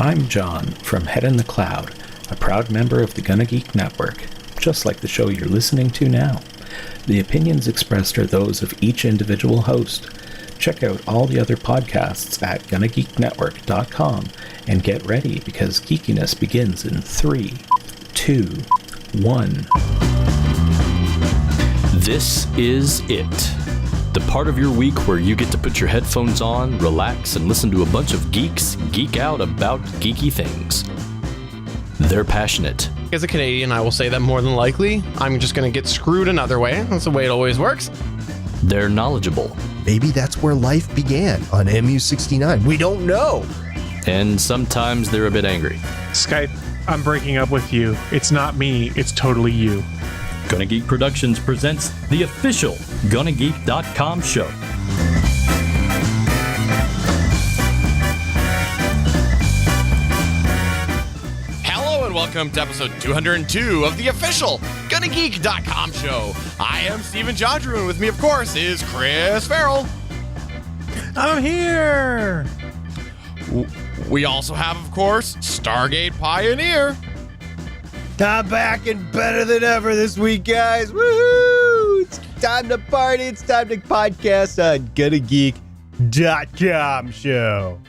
I'm John from Head in the Cloud, a proud member of the Gonna Geek Network, just like the show you're listening to now. The opinions expressed are those of each individual host. Check out all the other podcasts at GonnaGeekNetwork.com and get ready because geekiness begins in 3, 2, 1. This is it. The part of your week where you get to put your headphones on, relax, and listen to a bunch of geeks geek out about geeky things. They're passionate. As a Canadian, I will say that more than likely, I'm just going to get screwed another way. That's the way it always works. They're knowledgeable. Maybe that's where life began on MU-69. We don't know. And sometimes they're a bit angry. Skype, I'm breaking up with you. It's not me, it's totally you. Gonna Geek Productions presents the official GonnaGeek.com show. Hello and welcome to episode 202 of the official GonnaGeek.com show. I am Stephen Jondrew, and with me, of course, is Chris Ferrell. I'm here! We also have, of course, Stargate Pioneer. I'm back and better than ever this week, guys. Woohoo! It's time to party. It's time to podcast on GonnaGeek.com show.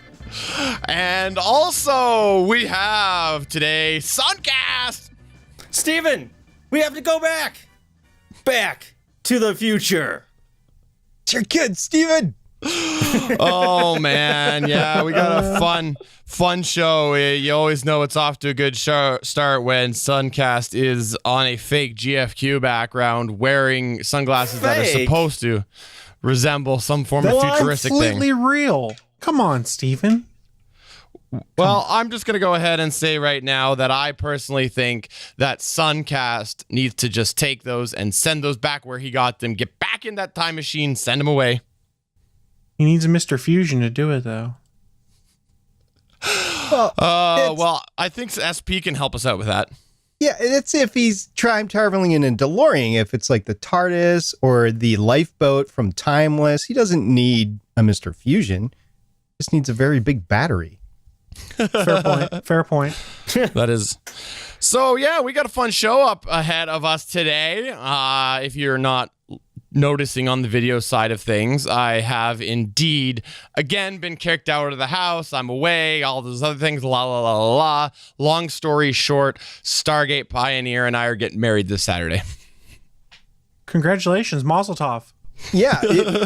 And also, we have today Sunkast. Steven, we have to go back to the future. You're good, Steven. Oh man, yeah, we got a fun show. You always know it's off to a good start when Sunkast is on a fake GFQ background wearing sunglasses that are supposed to resemble some form of futuristic thing. Completely real. Come on, Steven. Well, I'm just going to go ahead and say right now that I personally think that Sunkast needs to just take those and send those back where he got them, get back in that time machine, send them away. He needs a Mr. Fusion to do it, though. Well, I think SP can help us out with that. Yeah, it's if he's time traveling in a DeLorean. If it's like the TARDIS or the lifeboat from Timeless, he doesn't need a Mr. Fusion. He just needs a very big battery. Fair point. That is. So, yeah, we got a fun show up ahead of us today. If you're not noticing on the video side of things, I have indeed again been kicked out of the house. I'm away, all those other things, la la la la la. Long story short, Stargate Pioneer and I are getting married this Saturday. Congratulations, Mazel Tov. Yeah,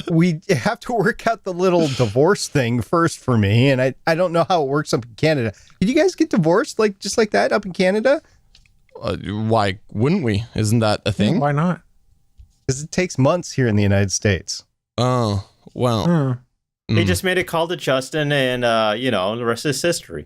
we have to work out the little divorce thing first for me, and I don't know how it works up in Canada. Did you guys get divorced just like that up in Canada? Why wouldn't we? Isn't that a thing? Why not? Because it takes months here in the United States. Oh, well. They just made a call to Justin, and, the rest is history.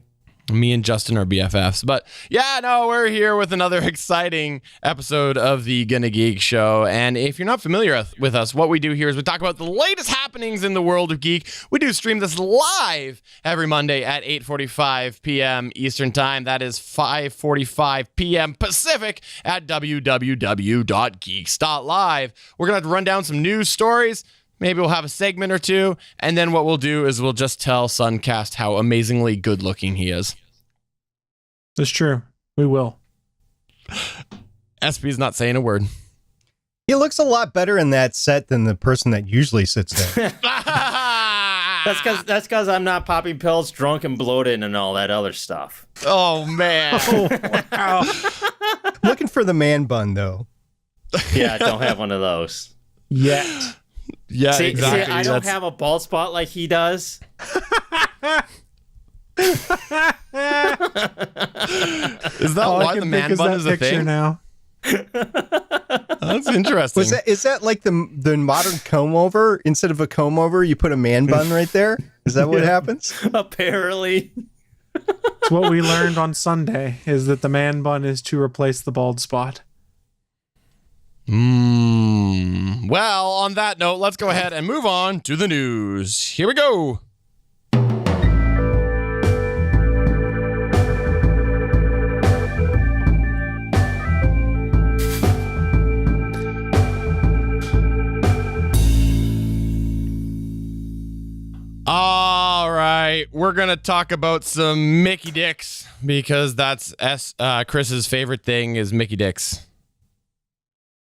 Me and Justin are BFFs. But yeah, no, we're here with another exciting episode of the Gonna Geek show. And if you're not familiar with us, what we do here is we talk about the latest happenings in the world of geek. We do stream this live every Monday at 8:45 p.m. Eastern Time. That is 5:45 p.m. Pacific at www.geeks.live. We're going to have to run down some news stories. Maybe we'll have a segment or two, and then what we'll do is we'll just tell Sunkast how amazingly good looking he is. That's true. We will. SP's not saying a word. He looks a lot better in that set than the person that usually sits there. That's because I'm not popping pills, drunk and bloated, and all that other stuff. Oh man! Wow. Looking for the man bun though. Yeah, I don't have one of those Yet. Yeah, See, exactly. I don't have a bald spot like he does. Is that why the man bun is a thing? Now. That's interesting. Is that like the modern comb over? Instead of a comb over, you put a man bun right there? Is that what happens? Apparently. It's what we learned on Sunday, is that the man bun is to replace the bald spot. Well, on that note, let's go ahead and move on to the news. Here we go. All right. right, we're going to talk about some Mickey Dicks because that's Chris's favorite thing is Mickey Dicks.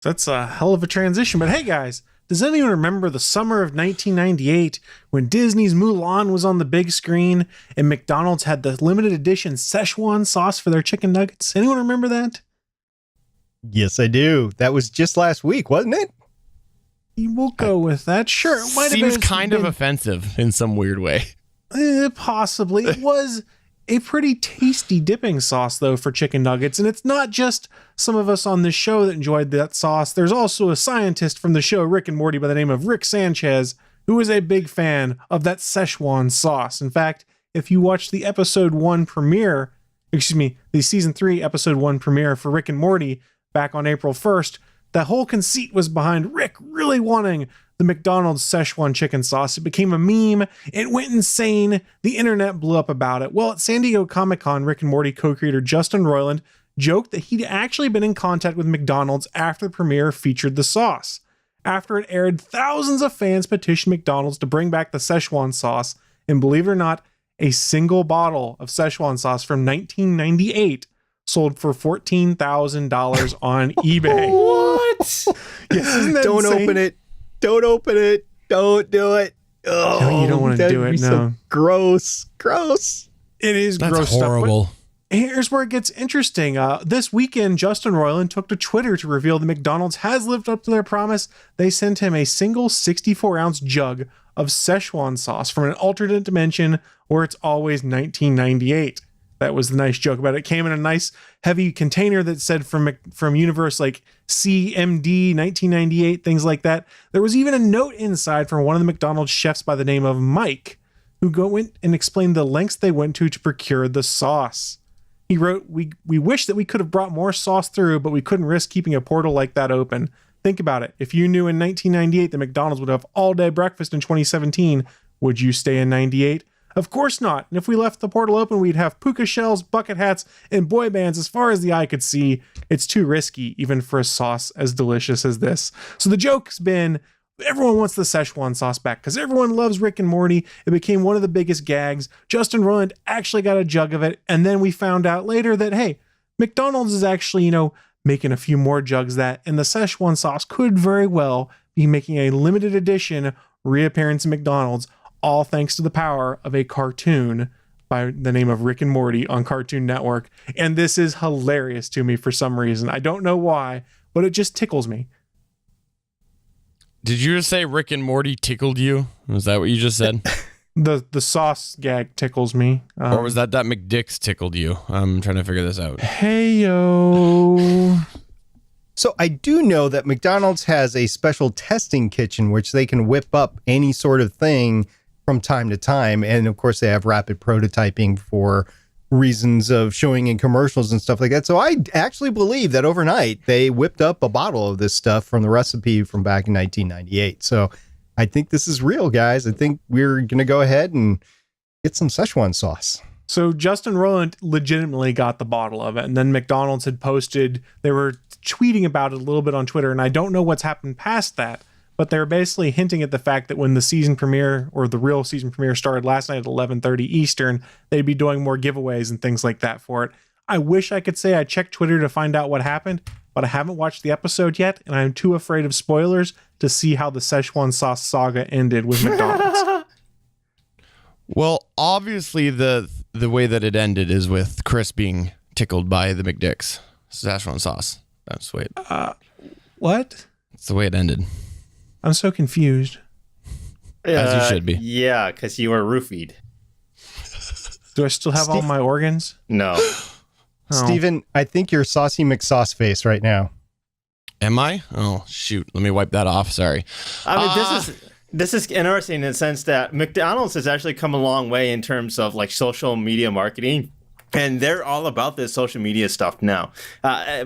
That's a hell of a transition. But hey, guys, does anyone remember the summer of 1998 when Disney's Mulan was on the big screen and McDonald's had the limited edition Szechuan sauce for their chicken nuggets? Anyone remember that? Yes, I do. That was just last week, wasn't it? We'll go with that. Sure. It might have Seems been, kind of offensive in some weird way. Possibly. It was a pretty tasty dipping sauce, though, for chicken nuggets. And it's not just some of us on this show that enjoyed that sauce. There's also a scientist from the show Rick and Morty by the name of Rick Sanchez, who is a big fan of that Szechuan sauce. In fact, if you watch the the season 3 episode 1 premiere for Rick and Morty back on April 1st, the whole conceit was behind Rick really wanting the McDonald's Szechuan chicken sauce. It became a meme. It went insane. The internet blew up about it. Well, at San Diego Comic-Con, Rick and Morty co-creator Justin Roiland joked that he'd actually been in contact with McDonald's after the premiere featured the sauce. After it aired, thousands of fans petitioned McDonald's to bring back the Szechuan sauce, and believe it or not, a single bottle of Szechuan sauce from 1998 sold for $14,000 on eBay. What? Yes, isn't that Don't insane? open it. Don't open it. Don't do it. Oh, No, you don't want to that'd do it. be No, so gross. Gross. it is That's gross horrible. stuff. But here's where it gets interesting. This weekend, Justin Roiland took to Twitter to reveal that McDonald's has lived up to their promise. They sent him a single 64-ounce jug of Szechuan sauce from an alternate dimension where it's always 1998. That was the nice joke about it. It came in a nice heavy container that said from universe like CMD 1998, things like that. There was even a note inside from one of the McDonald's chefs by the name of Mike, who went and explained the lengths they went to procure the sauce. He wrote, we wish that we could have brought more sauce through, but we couldn't risk keeping a portal like that open. Think about it. If you knew in 1998 that McDonald's would have all-day breakfast in 2017, would you stay in 98? Of course not. And if we left the portal open, we'd have puka shells, bucket hats, and boy bands as far as the eye could see. It's too risky, even for a sauce as delicious as this. So the joke's been, everyone wants the Szechuan sauce back because everyone loves Rick and Morty. It became one of the biggest gags. Justin Roiland actually got a jug of it. And then we found out later that, hey, McDonald's is actually, making a few more jugs that, and the Szechuan sauce could very well be making a limited edition reappearance in McDonald's, all thanks to the power of a cartoon by the name of Rick and Morty on Cartoon Network. And this is hilarious to me for some reason. I don't know why, but it just tickles me. Did you just say Rick and Morty tickled you? Was that what you just said? The sauce gag tickles me. Or was that McDicks tickled you? I'm trying to figure this out. Hey, yo. So I do know that McDonald's has a special testing kitchen which they can whip up any sort of thing from time to time. And of course, they have rapid prototyping for reasons of showing in commercials and stuff like that. So I actually believe that overnight they whipped up a bottle of this stuff from the recipe from back in 1998. So I think this is real, guys. I think we're going to go ahead and get some Szechuan sauce. So Justin Roiland legitimately got the bottle of it. And then McDonald's had posted, they were tweeting about it a little bit on Twitter. And I don't know what's happened past that, but they're basically hinting at the fact that when the season premiere or the real season premiere started last night at 11:30 Eastern, they'd be doing more giveaways and things like that for it. I wish I could say I checked Twitter to find out what happened, but I haven't watched the episode yet. And I'm too afraid of spoilers to see how the Szechuan sauce saga ended with McDonald's. Well, obviously the way that it ended is with Chris being tickled by the McDicks Szechuan sauce. That's the way What? That's the way it ended. I'm so confused. As you should be. Yeah, because you were roofied. Do I still have all my organs? No. Oh. Steven, I think you're Saucy McSauce face right now. Am I? Oh, shoot. Let me wipe that off. Sorry. I mean, this is interesting in the sense that McDonald's has actually come a long way in terms of like social media marketing, and they're all about this social media stuff now.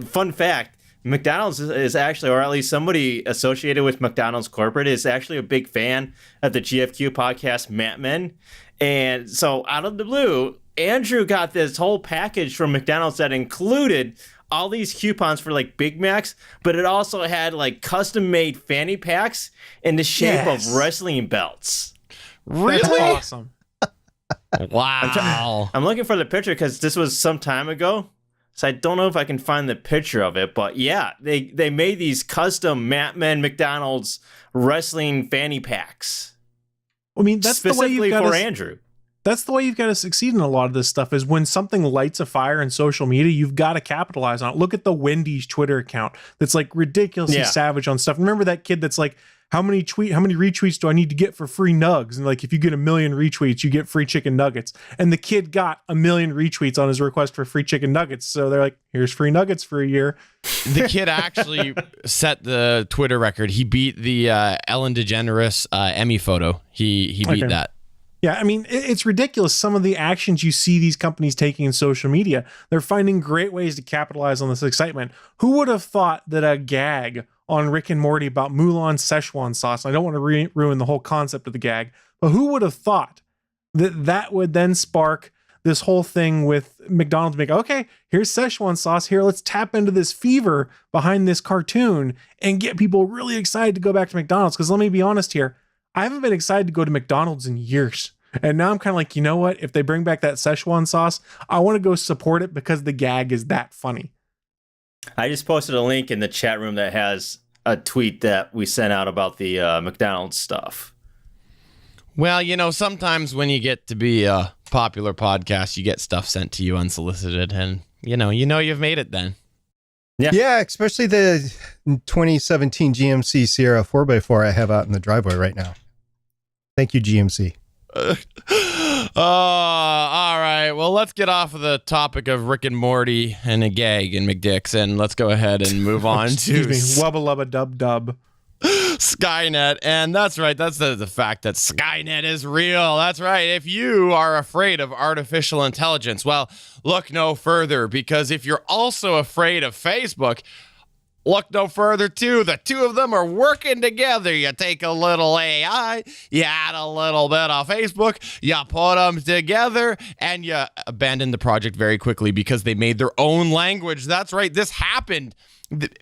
Fun fact, McDonald's is actually, or at least somebody associated with McDonald's corporate is actually a big fan of the GFQ podcast Mad Men. And so out of the blue, Andrew got this whole package from McDonald's that included all these coupons for like Big Macs, but it also had like custom made fanny packs in the shape of wrestling belts. Really? That's awesome. Wow. I'm looking for the picture because this was some time ago. So I don't know if I can find the picture of it, but yeah, they made these custom Matman McDonald's wrestling fanny packs. I mean, that's specifically the way for Andrew. That's the way you've got to succeed in a lot of this stuff, is when something lights a fire in social media, you've got to capitalize on it. Look at the Wendy's Twitter account that's like ridiculously savage on stuff. Remember that kid that's like, how many retweets do I need to get for free nugs? And like, if you get 1 million retweets, you get free chicken nuggets. And the kid got 1 million retweets on his request for free chicken nuggets. So they're like, here's free nuggets for a year. The kid actually set the Twitter record. He beat the Ellen DeGeneres Emmy photo. He beat that. Yeah, I mean, it's ridiculous. Some of the actions you see these companies taking in social media, they're finding great ways to capitalize on this excitement. Who would have thought that a gag on Rick and Morty about Mulan Szechuan sauce, and I don't want to ruin the whole concept of the gag, but who would have thought that that would then spark this whole thing with McDonald's being, okay, here's Szechuan sauce. Here, let's tap into this fever behind this cartoon and get people really excited to go back to McDonald's. Because let me be honest here, I haven't been excited to go to McDonald's in years. And now I'm kind of like, you know what? If they bring back that Szechuan sauce, I want to go support it because the gag is that funny. I just posted a link in the chat room that has a tweet that we sent out about the McDonald's stuff. Well, you know, sometimes when you get to be a popular podcast, you get stuff sent to you unsolicited, and you know you've made it then. Yeah, especially the 2017 GMC Sierra 4x4 I have out in the driveway right now. Thank you, GMC. All right. Well, let's get off of the topic of Rick and Morty and a gag and McDicks, and let's go ahead and move on to Wubba Lubba Dub Dub. Skynet. And that's right. That's the fact that Skynet is real. That's right. If you are afraid of artificial intelligence, well, look no further, because if you're also afraid of Facebook, look no further too. The two of them are working together. You take a little AI, you add a little bit of Facebook, you put them together, and you abandon the project very quickly because they made their own language. That's right. This happened.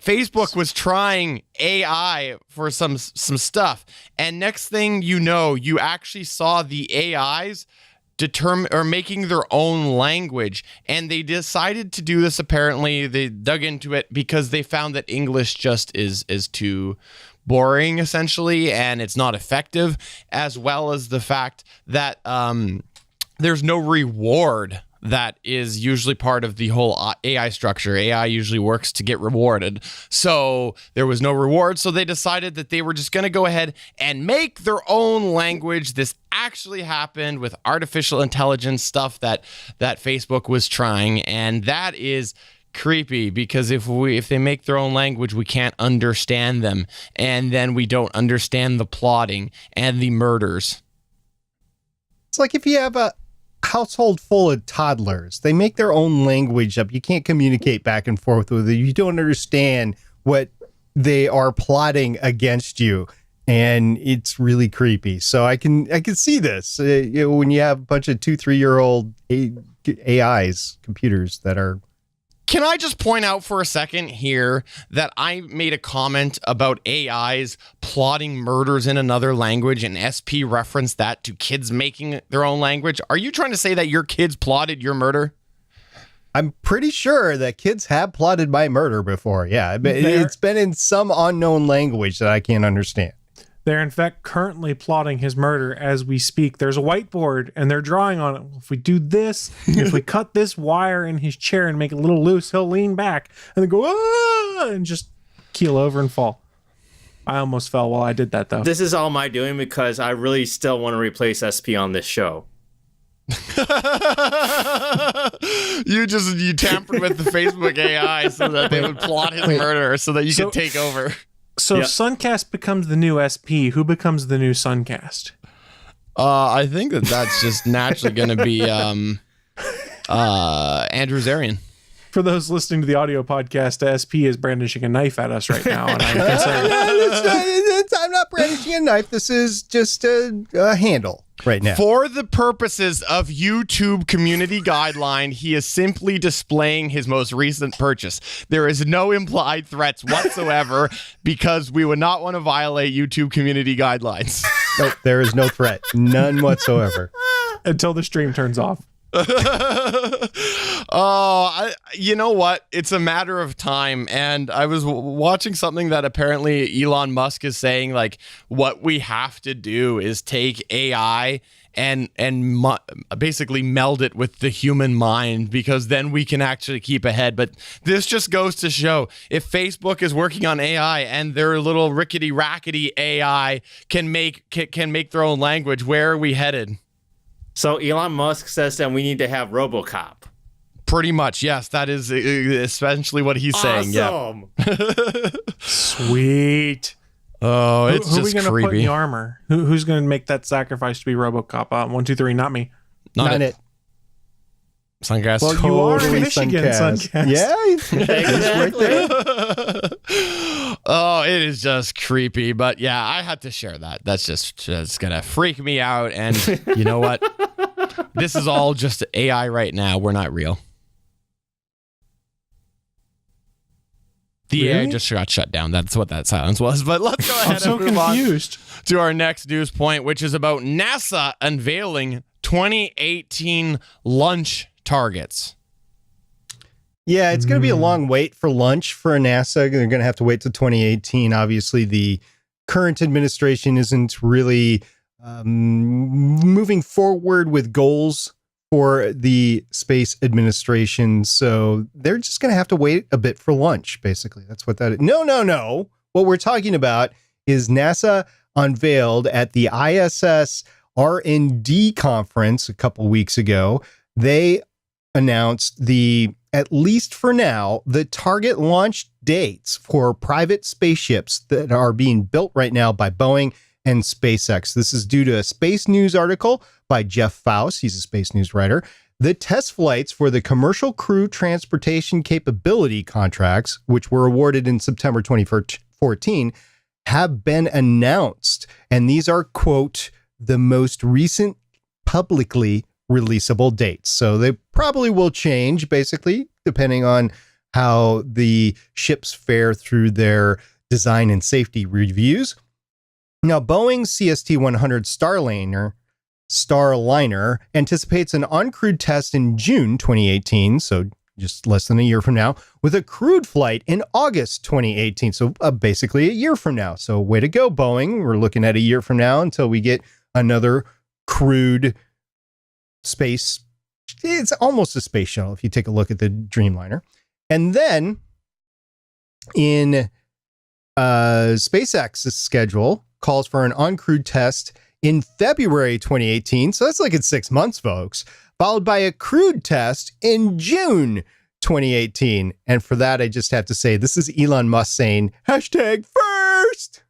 Facebook was trying AI for some stuff, and next thing you know, you actually saw the AIs making their own language, and they decided to do this. Apparently they dug into it because they found that English just is too boring, essentially, and it's not effective, as well as the fact that there's no reward that is usually part of the whole AI structure. AI usually works to get rewarded. So there was no reward. So they decided that they were just going to go ahead and make their own language. This actually happened with artificial intelligence stuff that Facebook was trying. And that is creepy, because if they make their own language, we can't understand them. And then we don't understand the plotting and the murders. It's like if you have a household full of toddlers, they make their own language up. You can't communicate back and forth with it. You don't understand what they are plotting against you, and it's really creepy. So I can see this when you have a bunch of 2-3-year-old AIs, computers that are. Can I just point out for a second here that I made a comment about AIs plotting murders in another language, and SP referenced that to kids making their own language? Are you trying to say that your kids plotted your murder? I'm pretty sure that kids have plotted my murder before. Yeah, it's been in some unknown language that I can't understand. They're in fact currently plotting his murder as we speak. There's a whiteboard and they're drawing on it. If we do this, if we cut this wire in his chair and make it a little loose, he'll lean back and then go, ah, and just keel over and fall. I almost fell while I did that, though. This is all my doing because I really still want to replace SP on this show. You tampered with the Facebook AI so that they would plot his murder so that you could take over. So yep. Sunkast becomes the new SP. Who becomes the new Sunkast? I think that's just naturally going to be Andrew Zarian. For those listening to the audio podcast, SP is brandishing a knife at us right now, and I'm concerned. I'm not brandishing a knife. This is just a handle right now. For the purposes of YouTube community guideline, he is simply displaying his most recent purchase. There is no implied threats whatsoever because we would not want to violate YouTube community guidelines. Nope, there is no threat. None whatsoever. until the stream turns off. You know what? It's a matter of time. And I was watching something that apparently Elon Musk is saying, like, what we have to do is take AI and basically meld it with the human mind, because then we can actually keep ahead. But this just goes to show, if Facebook is working on AI and their little rickety rackety AI can make their own language, where are we headed? So Elon Musk says that we need to have RoboCop. Pretty much, yes. That is essentially what he's saying. Yeah. Sweet. Oh, it's who just are we gonna creepy. put in the armor? Who's going to make that sacrifice to be RoboCop? 1, 2, 3, not me. Not it. Sunkast. Well, you are in Michigan, Sunkast. Yeah, right there. Oh, it is just creepy. But yeah, I had to share that. That's just gonna freak me out. And you know what? This is all just AI right now. We're not real. The AI just got shut down. That's what that silence was. But let's go ahead and move confused. on to our next news point, which is about NASA unveiling 2018 launch targets. Yeah, it's going to be a long wait for lunch for NASA. They're going to have to wait till 2018. Obviously, the current administration isn't really moving forward with goals for the space administration. So they're just going to have to wait a bit for lunch, basically. That's what that is. No. What we're talking about is NASA unveiled at the ISS R&D conference a couple weeks ago. They announced at least for now, the target launch dates for private spaceships that are being built right now by Boeing and SpaceX. This is due to a Space News article by Jeff Faust. He's a space news writer. The test flights for the commercial crew transportation capability contracts, which were awarded in September 2014, have been announced. And these are, quote, the most recent publicly releasable dates. So they probably will change, basically, depending on how the ships fare through their design and safety reviews. Now, Boeing's CST-100 Starliner anticipates an uncrewed test in June 2018, so just less than a year from now, with a crewed flight in August 2018, so basically a year from now. So way to go, Boeing. We're looking at a year from now until we get another crewed space. It's almost a space shuttle if you take a look at the Dreamliner. And then in SpaceX's schedule calls for an uncrewed test in February 2018. So that's like in 6 months, folks, followed by a crewed test in June 2018. And for that, I just have to say, this is Elon Musk saying #first.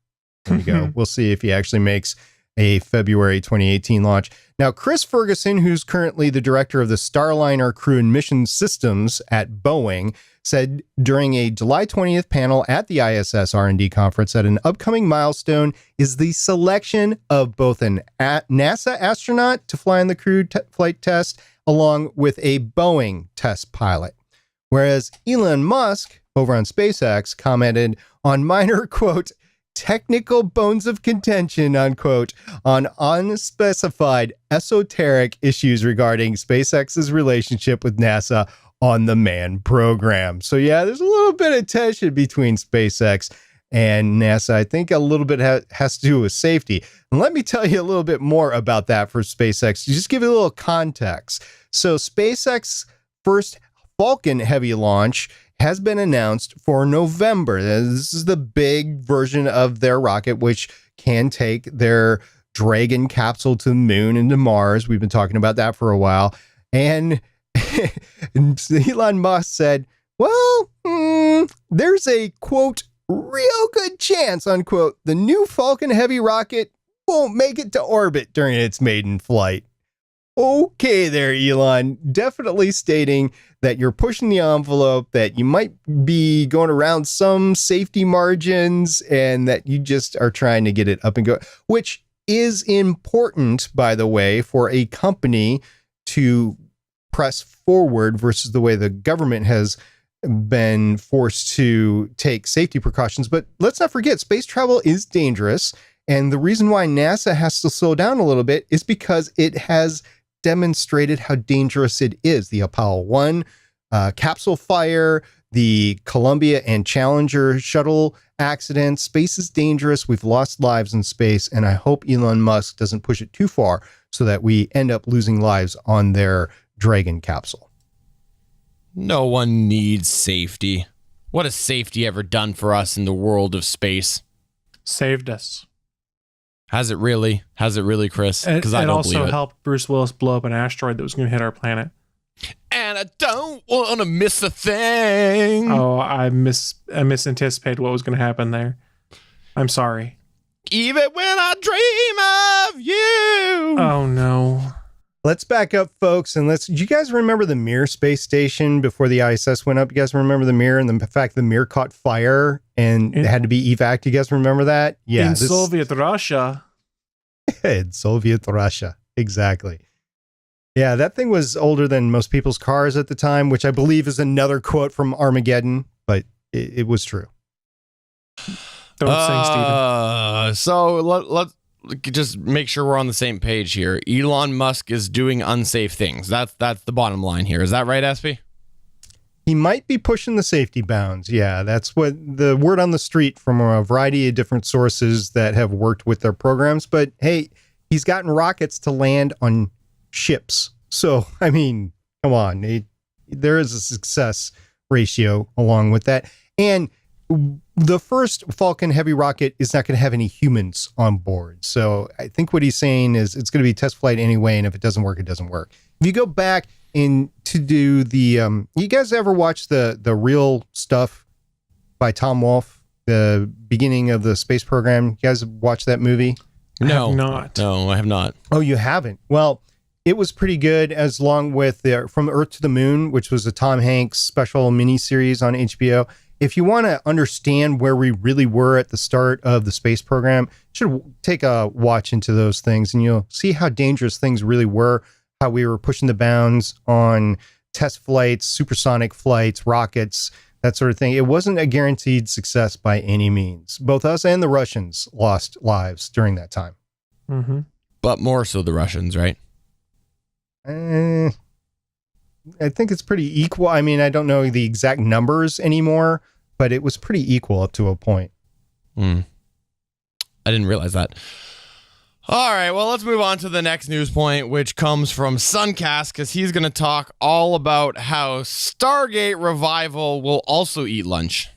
There you go. We'll see if he actually makes a February 2018 launch. Now, Chris Ferguson, who's currently the director of the Starliner Crew and Mission Systems at Boeing, said during a July 20th panel at the ISS R&D conference that an upcoming milestone is the selection of both an NASA astronaut to fly on the crew flight test along with a Boeing test pilot. Whereas Elon Musk over on SpaceX commented on minor, quote, technical bones of contention, unquote, on unspecified esoteric issues regarding SpaceX's relationship with NASA on the manned program. So yeah, there's a little bit of tension between SpaceX and NASA. I think a little bit has to do with safety. And let me tell you a little bit more about that for SpaceX. Just give it a little context. So SpaceX first Falcon Heavy launch has been announced for November. This is the big version of their rocket, which can take their Dragon capsule to the moon and to Mars. We've been talking about that for a while. And Elon Musk said, well, there's a, quote, real good chance, unquote, the new Falcon Heavy rocket won't make it to orbit during its maiden flight. Okay there, Elon. Definitely stating that you're pushing the envelope, that you might be going around some safety margins, and that you just are trying to get it up and go, which is important, by the way, for a company to press forward versus the way the government has been forced to take safety precautions. But let's not forget, space travel is dangerous. And the reason why NASA has to slow down a little bit is because it has demonstrated how dangerous it is. The Apollo 1 capsule fire, the Columbia and Challenger shuttle accidents. Space is dangerous. We've lost lives in space, and I hope Elon Musk doesn't push it too far so that we end up losing lives on their Dragon capsule. No one needs safety. What has safety ever done for us in the world of space? Saved us. Has it really? Has it really, Chris? Because I don't believe it. It also helped Bruce Willis blow up an asteroid that was going to hit our planet. And I don't want to miss a thing. Oh, I misanticipated what was going to happen there. I'm sorry. Even when I dream of you. Oh, no. Let's back up, folks, and do you guys remember the Mir space station before the ISS went up? You guys remember the Mir and the fact the Mir caught fire and it had to be evac? You guys remember that? Yeah. In Soviet Russia. In Soviet Russia. Exactly. Yeah, that thing was older than most people's cars at the time, which I believe is another quote from Armageddon, but it was true. Don't sing, Steven. So let's just make sure we're on the same page here. Elon Musk is doing unsafe things. That's the bottom line here. Is that right, SP? He might be pushing the safety bounds. Yeah, that's what the word on the street from a variety of different sources that have worked with their programs. But hey, he's gotten rockets to land on ships. So, I mean, come on. There is a success ratio along with that. And the first Falcon Heavy rocket is not going to have any humans on board. So I think what he's saying is it's going to be test flight anyway, and if it doesn't work, it doesn't work. If you go back in to do the, you guys ever watch the Real Stuff by Tom Wolfe, the beginning of the space program? You guys watch that movie? No, I have not. No, I have not. Oh, you haven't? Well, it was pretty good, as long with the From Earth to the Moon, which was a Tom Hanks special miniseries on HBO. If you want to understand where we really were at the start of the space program, you should take a watch into those things, and you'll see how dangerous things really were, how we were pushing the bounds on test flights, supersonic flights, rockets, that sort of thing. It wasn't a guaranteed success by any means. Both us and the Russians lost lives during that time. Mm-hmm. But more so the Russians, right? I think it's pretty equal. I mean, I don't know the exact numbers anymore, but it was pretty equal up to a point. I didn't realize that. All right, well, let's move on to the next news point, which comes from Sunkast, because he's going to talk all about how Stargate Revival will also eat lunch.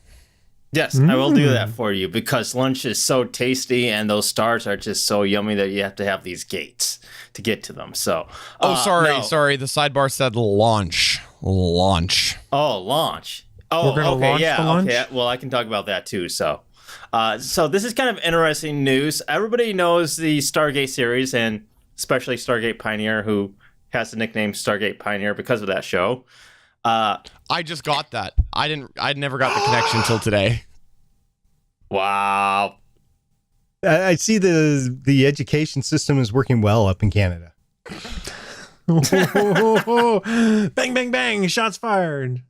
Yes, I will do that for you, because lunch is so tasty and those stars are just so yummy that you have to have these gates to get to them. So, sorry. The sidebar said launch. Launch. Oh, launch. Oh, We're gonna okay, launch yeah, the lunch? okay. Well, I can talk about that too. So this is kind of interesting news. Everybody knows the Stargate series, and especially Stargate Pioneer, who has the nickname Stargate Pioneer because of that show. I just got that. I never got the connection till today. Wow. I see the education system is working well up in Canada. Bang, bang, bang. Shots fired.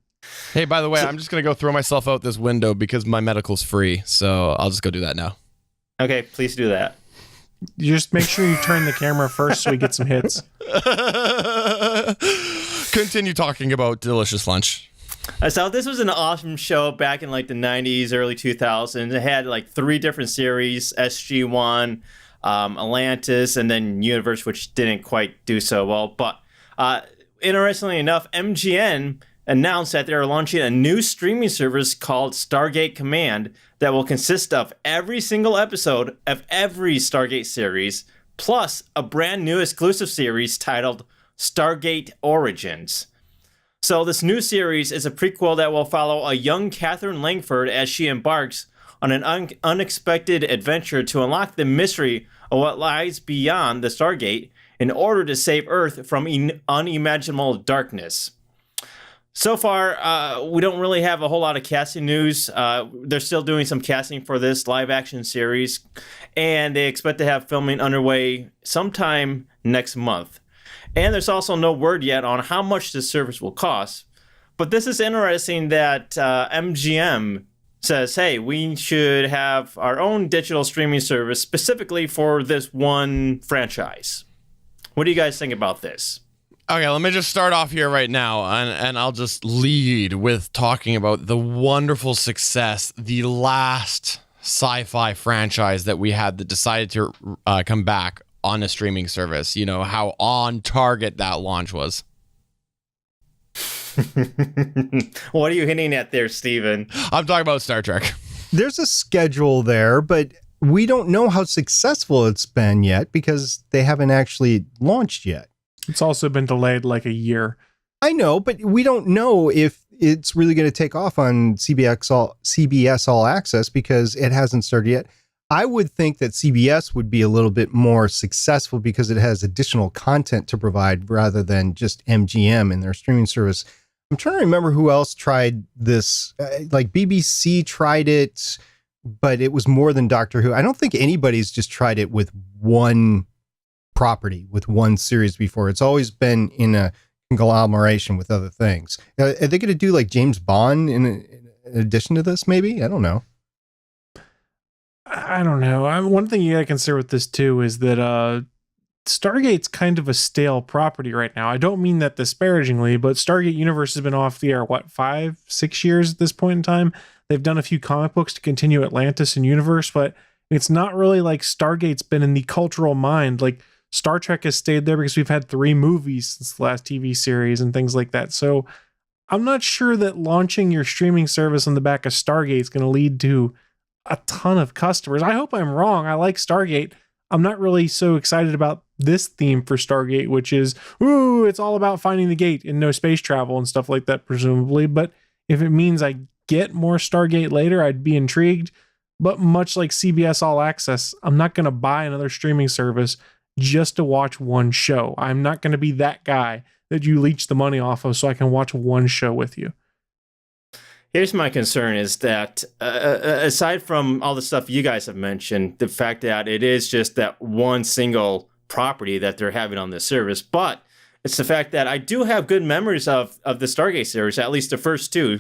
Hey, by the way, I'm just going to go throw myself out this window because my medical's free. So I'll just go do that now. Okay, please do that. You just make sure you turn the camera first so we get some hits. Continue talking about delicious lunch. So this was an awesome show back in like the 90s, early 2000s. It had like 3 different series, SG-1, Atlantis, and then Universe, which didn't quite do so well. But interestingly enough, MGM announced that they are launching a new streaming service called Stargate Command that will consist of every single episode of every Stargate series, plus a brand new exclusive series titled Stargate Origins. So this new series is a prequel that will follow a young Catherine Langford as she embarks on an unexpected adventure to unlock the mystery of what lies beyond the Stargate in order to save Earth from unimaginable darkness. So far, we don't really have a whole lot of casting news. They're still doing some casting for this live-action series, and they expect to have filming underway sometime next month. And there's also no word yet on how much this service will cost. But this is interesting that MGM says, hey, we should have our own digital streaming service specifically for this one franchise. What do you guys think about this? Okay, let me just start off here right now, and I'll just lead with talking about the wonderful success, the last sci-fi franchise that we had that decided to come back on a streaming service. You know, how on target that launch was. What are you hinting at there, Steven? I'm talking about Star Trek. There's a schedule there, but we don't know how successful it's been yet because they haven't actually launched yet. It's also been delayed like a year. I know, but we don't know if it's really going to take off on CBS All Access because it hasn't started yet. I would think that CBS would be a little bit more successful because it has additional content to provide rather than just MGM in their streaming service. I'm trying to remember who else tried this. Like BBC tried it, but it was more than Doctor Who. I don't think anybody's just tried it with one property, with one series before. It's always been in a conglomeration with other things. Are they going to do like James Bond in addition to this? Maybe, I don't know. I don't know. One thing you got to consider with this too is that Stargate's kind of a stale property right now. I don't mean that disparagingly, but Stargate Universe has been off the air, 5-6 years at this point in time. They've done a few comic books to continue Atlantis and Universe, but it's not really like Stargate's been in the cultural mind. Like Star Trek has stayed there because we've had 3 movies since the last TV series and things like that. So I'm not sure that launching your streaming service on the back of Stargate is going to lead to a ton of customers. I hope I'm wrong. I like Stargate. I'm not really so excited about this theme for Stargate, which is, it's all about finding the gate and no space travel and stuff like that, presumably. But if it means I get more Stargate later, I'd be intrigued. But much like CBS All Access, I'm not going to buy another streaming service just to watch one show. I'm not going to be that guy that you leech the money off of so I can watch one show with you. Here's my concern is that aside from all the stuff you guys have mentioned, the fact that it is just that one single property that they're having on this service, but it's the fact that I do have good memories of the Stargate series, at least the first 2,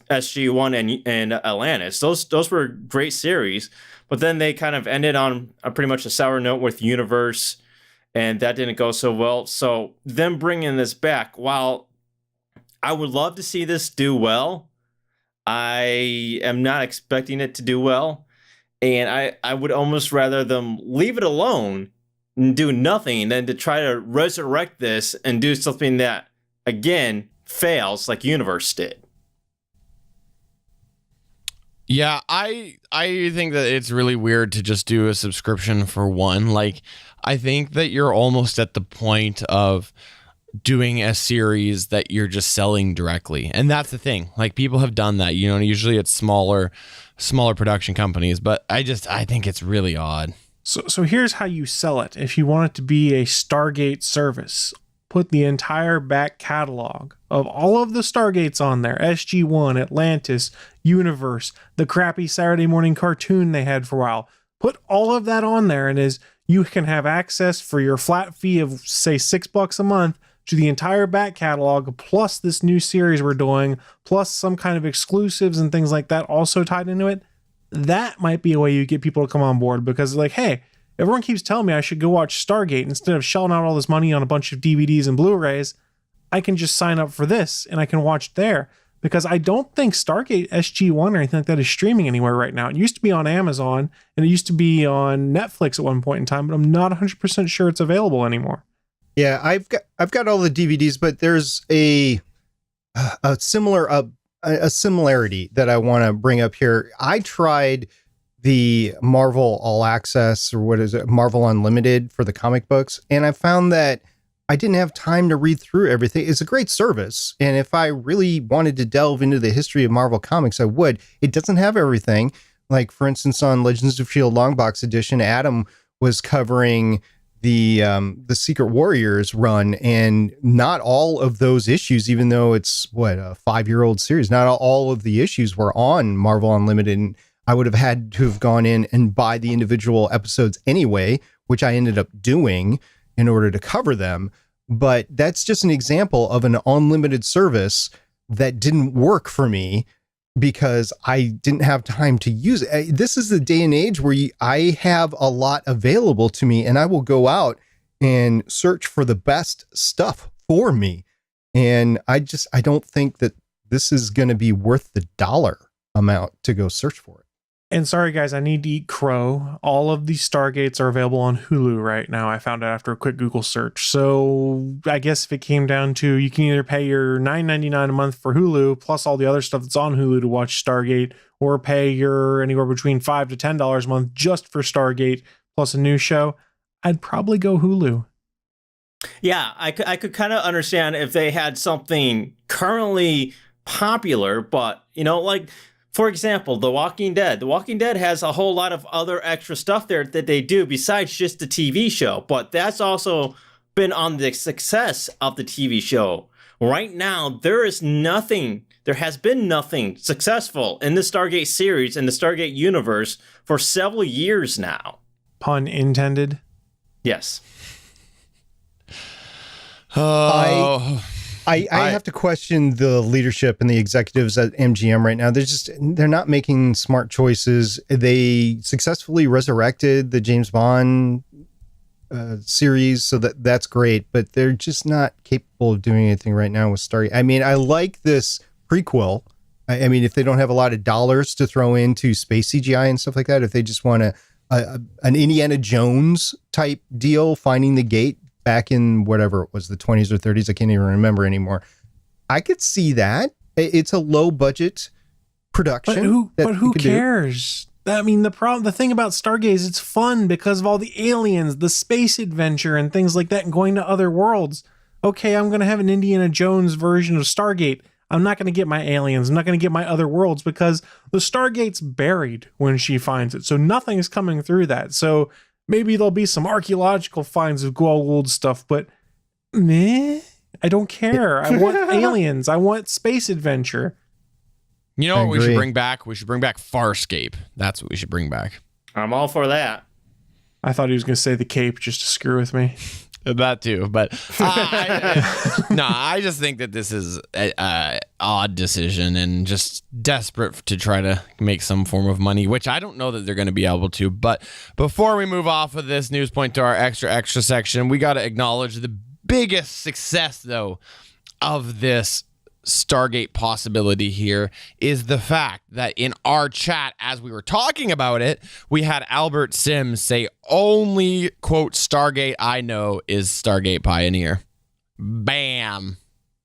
SG-1 and Atlantis. Those were great series, but then they kind of ended on a pretty much a sour note with Universe, and that didn't go so well. So them bringing this back, while I would love to see this do well, I am not expecting it to do well, and I would almost rather them leave it alone and do nothing than to try to resurrect this and do something that, again, fails like Universe did. Yeah, I think that it's really weird to just do a subscription for one. Like, I think that you're almost at the point of doing a series that you're just selling directly. And that's the thing. Like, people have done that, you know, usually it's smaller production companies, but I think it's really odd. So here's how you sell it. If you want it to be a Stargate service, put the entire back catalog of all of the Stargates on there. SG-1, Atlantis, Universe, the crappy Saturday morning cartoon they had for a while. Put all of that on there, and you can have access for your flat fee of, say, $6 a month to the entire back catalog, plus this new series we're doing, plus some kind of exclusives and things like that also tied into it. That might be a way you get people to come on board, because like, hey, everyone keeps telling me I should go watch Stargate instead of shelling out all this money on a bunch of DVDs and Blu-rays. I can just sign up for this and I can watch there, because I don't think Stargate SG-1 or anything like that is streaming anywhere right now. It used to be on Amazon and it used to be on Netflix at one point in time, but I'm not 100% sure it's available anymore. Yeah, I've got all the DVDs, but there's a similarity that I want to bring up here. I tried the Marvel All Access, or what is it, Marvel Unlimited for the comic books, and I found that I didn't have time to read through everything. It's a great service, and if I really wanted to delve into the history of Marvel Comics, I would. It doesn't have everything. Like, for instance, on Legends of S.H.I.E.L.D. Longbox Edition, Adam was covering the Secret Warriors run, and not all of those issues, even though it's a 5-year-old series, not all of the issues were on Marvel Unlimited, and I would have had to have gone in and buy the individual episodes anyway, which I ended up doing in order to cover them. But that's just an example of an unlimited service that didn't work for me because I didn't have time to use it. This is the day and age where I have a lot available to me, and I will go out and search for the best stuff for me. And I don't think that this is going to be worth the dollar amount to go search for it. And sorry, guys, I need to eat crow. All of these Stargates are available on Hulu right now. I found out after a quick Google search. So I guess if it came down to, you can either pay your $9.99 a month for Hulu plus all the other stuff that's on Hulu to watch Stargate, or pay your anywhere between $5 to $10 a month just for Stargate plus a new show. I'd probably go Hulu. Yeah, I could kind of understand if they had something currently popular, but, you know, like, for example, The Walking Dead. The Walking Dead has a whole lot of other extra stuff there that they do besides just the TV show, but that's also been on the success of the TV show. Right now, there has been nothing successful in the Stargate series and the Stargate universe for several years now. Pun intended. Yes. Oh, I have to question the leadership and the executives at MGM right now. They're not making smart choices. They successfully resurrected the James Bond series, so that's great, but they're just not capable of doing anything right now with Stargate. I mean, I like this prequel. I mean, if they don't have a lot of dollars to throw into space CGI and stuff like that, if they just want an Indiana Jones type deal, finding the gate back in whatever it was, the 20s or 30s, I can't even remember anymore. I could see that. It's a low budget production. But who cares? I mean, the thing about Stargate is it's fun because of all the aliens, the space adventure and things like that, and going to other worlds. Okay, I'm going to have an Indiana Jones version of Stargate. I'm not going to get my aliens. I'm not going to get my other worlds because the Stargate's buried when she finds it. So nothing's coming through that. So maybe there'll be some archaeological finds of Goa'uld stuff, but meh, I don't care. I want aliens. I want space adventure. You know what we should bring back? We should bring back Farscape. That's what we should bring back. I'm all for that. I thought he was going to say the Cape just to screw with me. That too, but I just think that this is a odd decision and just desperate to try to make some form of money, which I don't know that they're going to be able to. But before we move off of this news point to our extra section, we got to acknowledge the biggest success, though, of this Stargate possibility here is the fact that in our chat, as we were talking about it, we had Albert Sims say, only, quote, Stargate I know is Stargate Pioneer. Bam.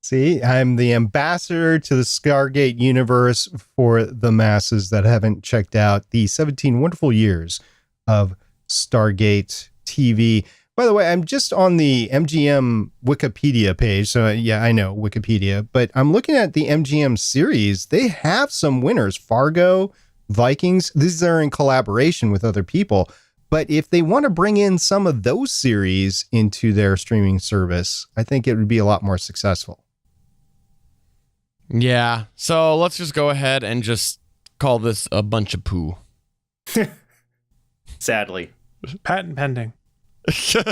See, I'm the ambassador to the Stargate universe for the masses that haven't checked out the 17 wonderful years of Stargate TV. By the way, I'm just on the MGM Wikipedia page. So yeah, I know Wikipedia, but I'm looking at the MGM series. They have some winners. Fargo, Vikings. These are in collaboration with other people. But if they want to bring in some of those series into their streaming service, I think it would be a lot more successful. Yeah. So let's just go ahead and just call this a bunch of poo. Sadly. Patent pending. All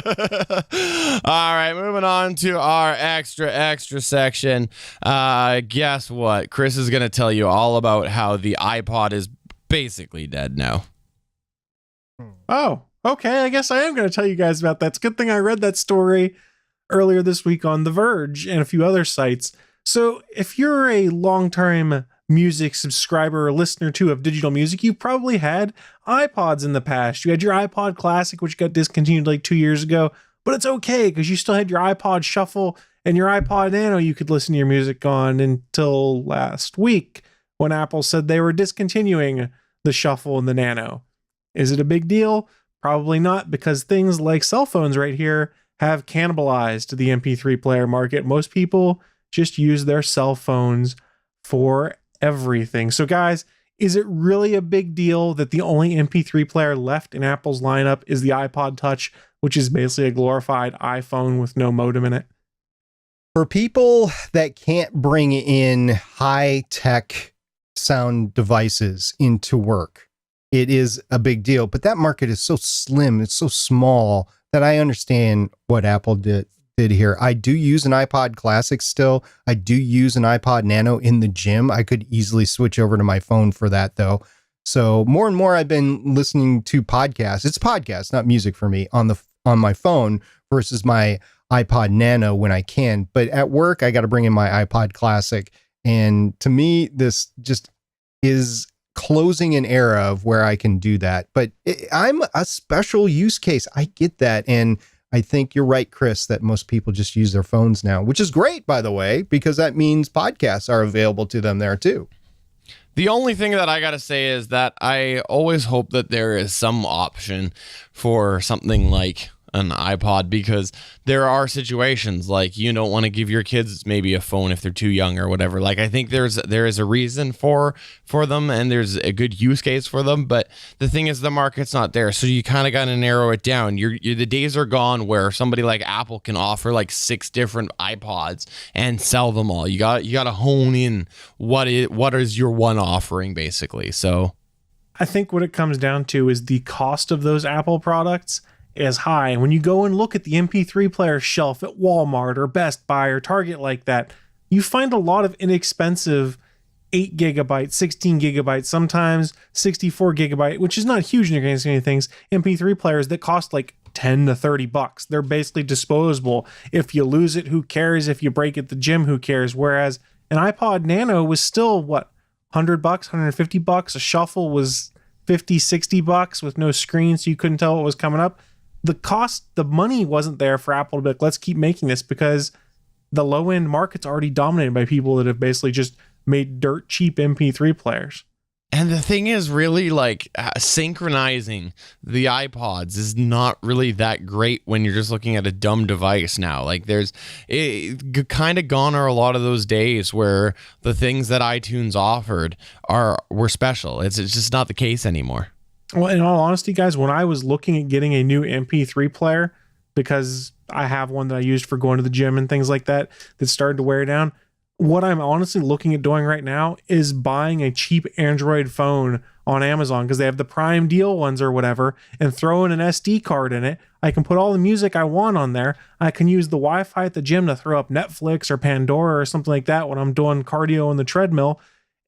right, moving on to our extra section. Guess what? Chris is going to tell you all about how the iPod is basically dead now. Oh, okay. I guess I am going to tell you guys about that. It's a good thing I read that story earlier this week on The Verge and a few other sites. So if you're a long-time music subscriber or listener to of digital music, you've probably had iPods in the past. You had your iPod Classic, which got discontinued like 2 years ago, but it's okay because you still had your iPod Shuffle and your iPod Nano you could listen to your music on until last week when Apple said they were discontinuing the Shuffle and the Nano. Is it a big deal? Probably not, because things like cell phones right here have cannibalized the MP3 player market. Most people just use their cell phones for everything. So guys, is it really a big deal that the only MP3 player left in Apple's lineup is the iPod Touch, which is basically a glorified iPhone with no modem in it? For people that can't bring in high-tech sound devices into work, it is a big deal. But that market is so slim, it's so small, that I understand what Apple did here. I do use an iPod Classic still. I do use an iPod Nano in the gym. I could easily switch over to my phone for that, though. So more and more I've been listening to podcasts. It's podcasts, not music for me, on my phone versus my iPod Nano when I can, but at work I got to bring in my iPod Classic. And to me, this just is closing an era of where I can do that. But I'm a special use case. I get that. And I think you're right, Chris, that most people just use their phones now, which is great, by the way, because that means podcasts are available to them there too. The only thing that I got to say is that I always hope that there is some option for something like an iPod, because there are situations like you don't want to give your kids maybe a phone if they're too young or whatever. Like I think there is a reason for them, and there's a good use case for them, but the thing is the market's not there, so you kind of got to narrow it down. The days are gone where somebody like Apple can offer like 6 different iPods and sell them all. You got to hone in what is your one offering basically. So I think what it comes down to is the cost of those Apple products is high. And when you go and look at the MP3 player shelf at Walmart or Best Buy or Target like that, you find a lot of inexpensive 8 gigabyte, 16 gigabyte, sometimes 64 gigabyte, which is not huge in the grand scheme of things, MP3 players that cost like $10 to $30. They're basically disposable. If you lose it, who cares? If you break at the gym, who cares? Whereas an iPod Nano was still what, $100, $150. A Shuffle was $50, $60 with no screen, so you couldn't tell what was coming up. The money wasn't there for Apple to be like, let's keep making this, because the low end market's already dominated by people that have basically just made dirt cheap MP3 players. And the thing is, really, like synchronizing the iPods is not really that great when you're just looking at a dumb device now. Like it kind of gone are a lot of those days where the things that iTunes offered were special. It's just not the case anymore. Well, in all honesty, guys, when I was looking at getting a new MP3 player, because I have one that I used for going to the gym and things like that started to wear down, what I'm honestly looking at doing right now is buying a cheap Android phone on Amazon, because they have the Prime deal ones or whatever, and throw in an SD card in it. I can put all the music I want on there. I can use the Wi-Fi at the gym to throw up Netflix or Pandora or something like that when I'm doing cardio on the treadmill.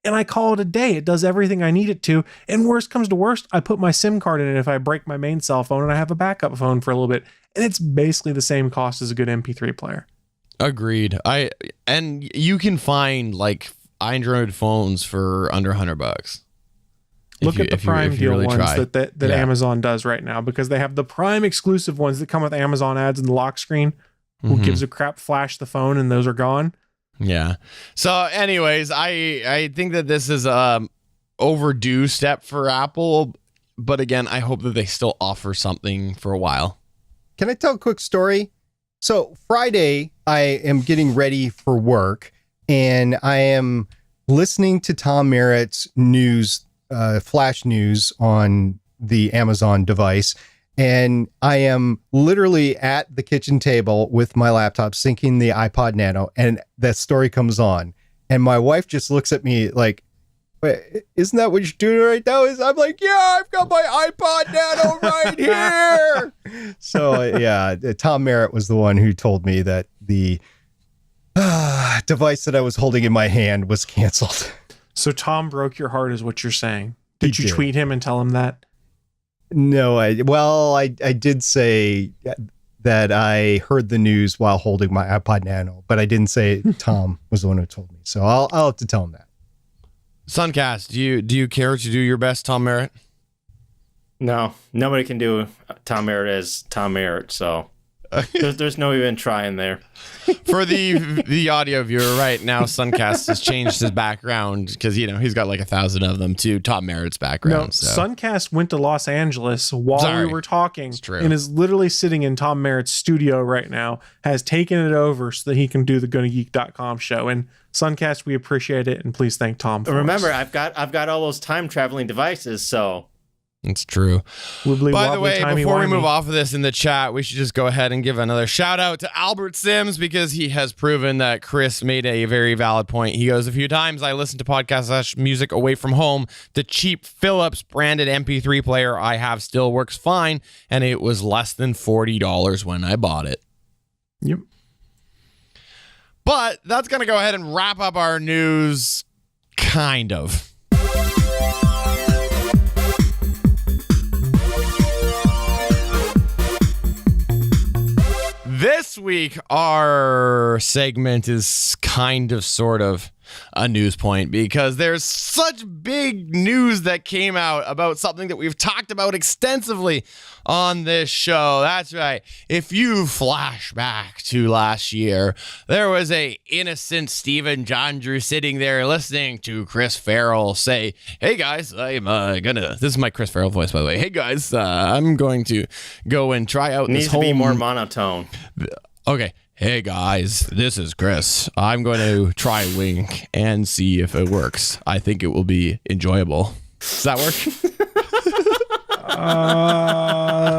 And I call it a day. It does everything I need it to. And worst comes to worst, I put my SIM card in it if I break my main cell phone, and I have a backup phone for a little bit. And it's basically the same cost as a good MP3 player. Agreed. And you can find like Android phones for under $100. Look at the Prime deal really ones that Amazon does right now, because they have the Prime exclusive ones that come with Amazon ads and the lock screen. Who gives a crap? Flash the phone and those are gone. Yeah. So anyways, I think that this is a overdue step for Apple, but again, I hope that they still offer something for a while. Can I tell a quick story? So Friday, I am getting ready for work, and I am listening to Tom Merritt's news, flash news on the Amazon device. And I am literally at the kitchen table with my laptop syncing the iPod Nano, and that story comes on. And my wife just looks at me like, wait, isn't that what you're doing right now? I'm like, yeah, I've got my iPod Nano right here. So yeah, Tom Merritt was the one who told me that the device that I was holding in my hand was canceled. So Tom broke your heart is what you're saying. Did you tweet him and tell him that? No, I did say that I heard the news while holding my iPod Nano, but I didn't say Tom was the one who told me. So I'll have to tell him that. Sunkast, do you care to do your best, Tom Merritt? No, nobody can do Tom Merritt as Tom Merritt, so there's no even trying there. For the audio viewer right now, Sunkast has changed his background because he's got like 1,000 of them to Tom Merritt's background. No, so. Sunkast went to Los Angeles while we were talking, and is literally sitting in Tom Merritt's studio right now. Has taken it over so that he can do the GonnaGeek.com show. And Sunkast, we appreciate it, and please thank Tom. Remember, I've got all those time traveling devices, so. It's true. Wibbly, by the way, before we move timey-wimey. off of this in the chat, we should just go ahead and give another shout out to Albert Sims, because he has proven that Chris made a very valid point. He goes, a few times I listened to podcasts / music away from home. The cheap Philips branded MP3 player I have still works fine, and it was less than $40 when I bought it. Yep. But that's going to go ahead and wrap up our news, kind of. This week, our segment is kind of sort of a news point because there's such big news that came out about something that we've talked about extensively on this show. That's right. If you flash back to last year, there was a innocent Stephen Jondrew sitting there listening to Chris Ferrell say, "Hey guys, I'm this is my Chris Ferrell voice, by the way. Hey guys, I'm going to go and try out Needs this whole..." to be more monotone. Okay. Hey guys, this is Chris. I'm going to try Wink and see if it works. I think it will be enjoyable. Does that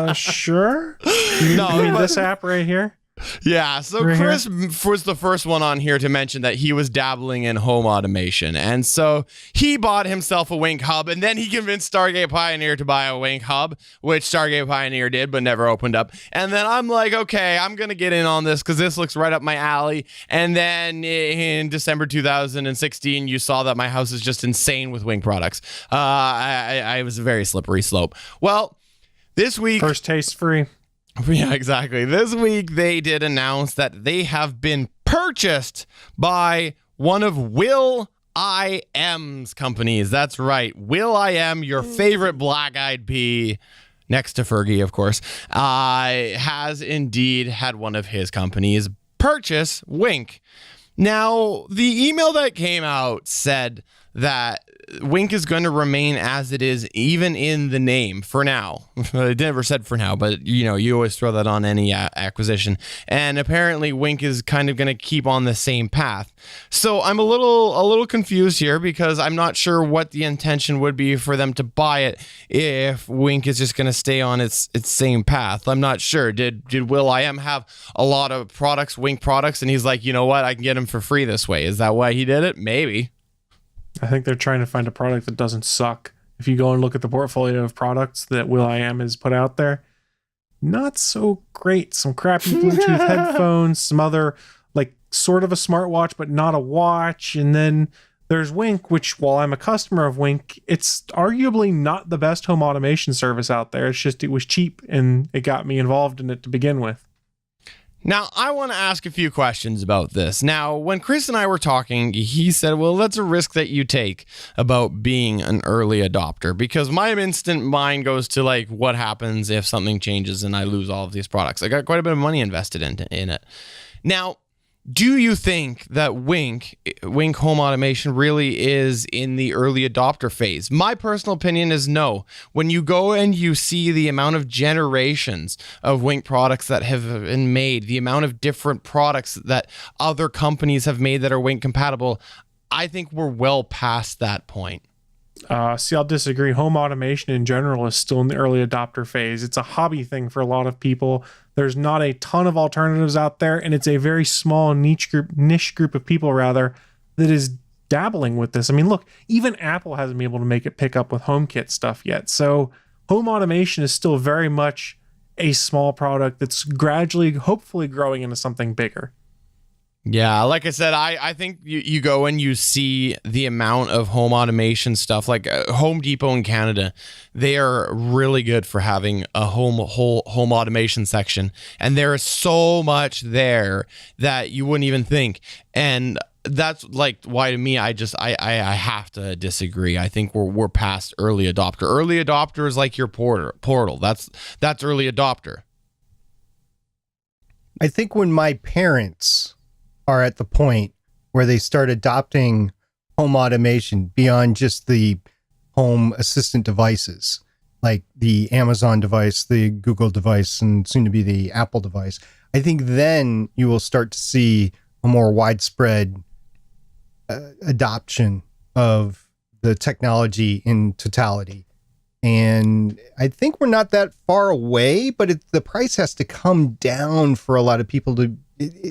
work? Sure. No, I mean this app right here. Yeah, so Right Chris was the first one on here to mention that he was dabbling in home automation. And so he bought himself a Wink hub, and then he convinced Stargate Pioneer to buy a Wink hub, which Stargate Pioneer did, but never opened up. And then I'm like, okay, I'm going to get in on this because this looks right up my alley. And then in December 2016, you saw that my house is just insane with Wink products. I was a very slippery slope. Well, this week... First taste free. Yeah, exactly. This week, they did announce that they have been purchased by one of will.i.am's companies. That's right. will.i.am, your favorite black-eyed pea, next to Fergie, of course, has indeed had one of his companies purchase Wink. Now, the email that came out said that Wink is going to remain as it is, even in the name for now. It never said for now, but you always throw that on any acquisition. And apparently Wink is kind of going to keep on the same path. So I'm a little confused here because I'm not sure what the intention would be for them to buy it if Wink is just going to stay on its same path. I'm not sure. Did will.i.am have a lot of products, Wink products, and he's like, you know what, I can get them for free this way? Is that why he did it? Maybe. I think they're trying to find a product that doesn't suck. If you go and look at the portfolio of products that will.i.am has put out there, not so great. Some crappy Bluetooth headphones, some other like sort of a smartwatch, but not a watch. And then there's Wink, which while I'm a customer of Wink, it's arguably not the best home automation service out there. It's just, it was cheap and it got me involved in it to begin with. Now, I want to ask a few questions about this. Now, when Chris and I were talking, he said, well, that's a risk that you take about being an early adopter, because my instant mind goes to like, what happens if something changes and I lose all of these products? I got quite a bit of money invested in it. Now, do you think that Wink home automation really is in the early adopter phase? My personal opinion is no. When you go and you see the amount of generations of Wink products that have been made, the amount of different products that other companies have made that are Wink compatible, I think we're well past that point. See, I'll disagree. Home automation in general is still in the early adopter phase. It's a hobby thing for a lot of people. There's not a ton of alternatives out there, and it's a very small niche group of people, rather, that is dabbling with this. I mean, look, even Apple hasn't been able to make it pick up with HomeKit stuff yet. So home automation is still very much a small product that's gradually, hopefully, growing into something bigger. Yeah, like I said, I think you go and you see the amount of home automation stuff, like Home Depot in Canada. They are really good for having a home automation section, and there is so much there that you wouldn't even think. And that's like why to me, I have to disagree. I think we're past early adopter. Early adopter is like your portal. That's early adopter. I think when my parents are at the point where they start adopting home automation beyond just the home assistant devices, like the Amazon device, the Google device, and soon to be the Apple device, I think then you will start to see a more widespread adoption of the technology in totality. And I think we're not that far away, but the price has to come down for a lot of people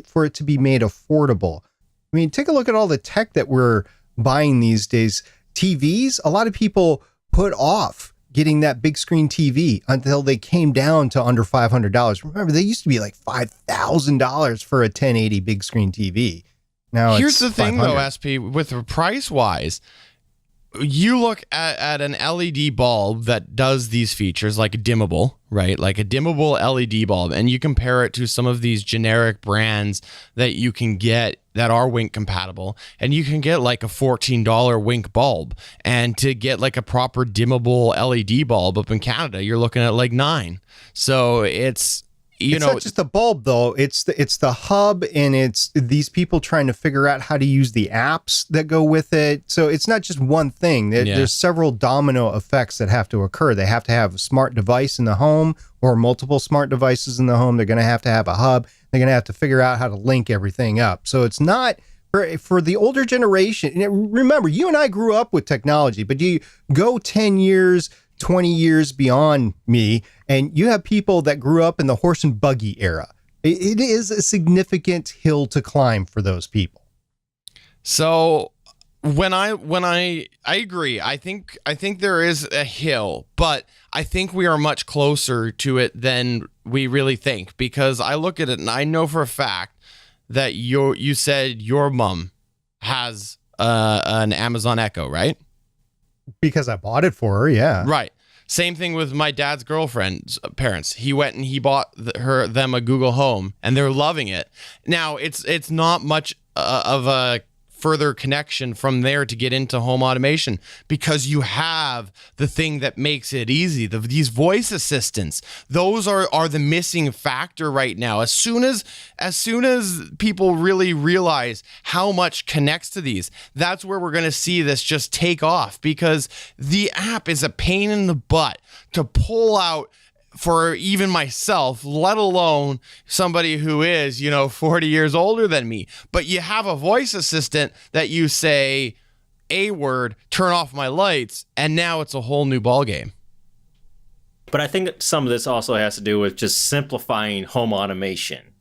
for it to be made affordable. I mean, take a look at all the tech that we're buying these days. TVs, a lot of people put off getting that big screen TV until they came down to under $500. Remember, they used to be like $5,000 for a 1080 big screen TV. Now here's it's the thing, $500. though, SP, with price wise, you look at an LED bulb that does these features, like a dimmable, right? Like a dimmable LED bulb, and you compare it to some of these generic brands that you can get that are Wink compatible, and you can get like a $14 Wink bulb, and to get like a proper dimmable LED bulb up in Canada, you're looking at like $9. So it's not just the bulb though. It's the hub, and it's these people trying to figure out how to use the apps that go with it. So it's not just one thing. There's several domino effects that have to occur. They have to have a smart device in the home or multiple smart devices in the home. They're going to have a hub. They're going to have to figure out how to link everything up. So it's not for the older generation. Remember, you and I grew up with technology, but you go 10 years, 20 years beyond me, and you have people that grew up in the horse and buggy era. It is a significant hill to climb for those people. So when I agree, I think there is a hill, but I think we are much closer to it than we really think, because I look at it and I know for a fact that you said your mom has an Amazon Echo, right? Because I bought it for her, yeah. Right. Same thing with my dad's girlfriend's parents. He went and he bought them a Google Home, and they're loving it. Now, it's not much of a further connection from there to get into home automation, because you have the thing that makes it easy. These voice assistants, those are the missing factor right now. As soon as people really realize how much connects to these, that's where we're going to see this just take off, because the app is a pain in the butt to pull out for even myself, let alone somebody who is, 40 years older than me. But you have a voice assistant that you say a word, turn off my lights, and now it's a whole new ballgame. But I think some of this also has to do with just simplifying home automation.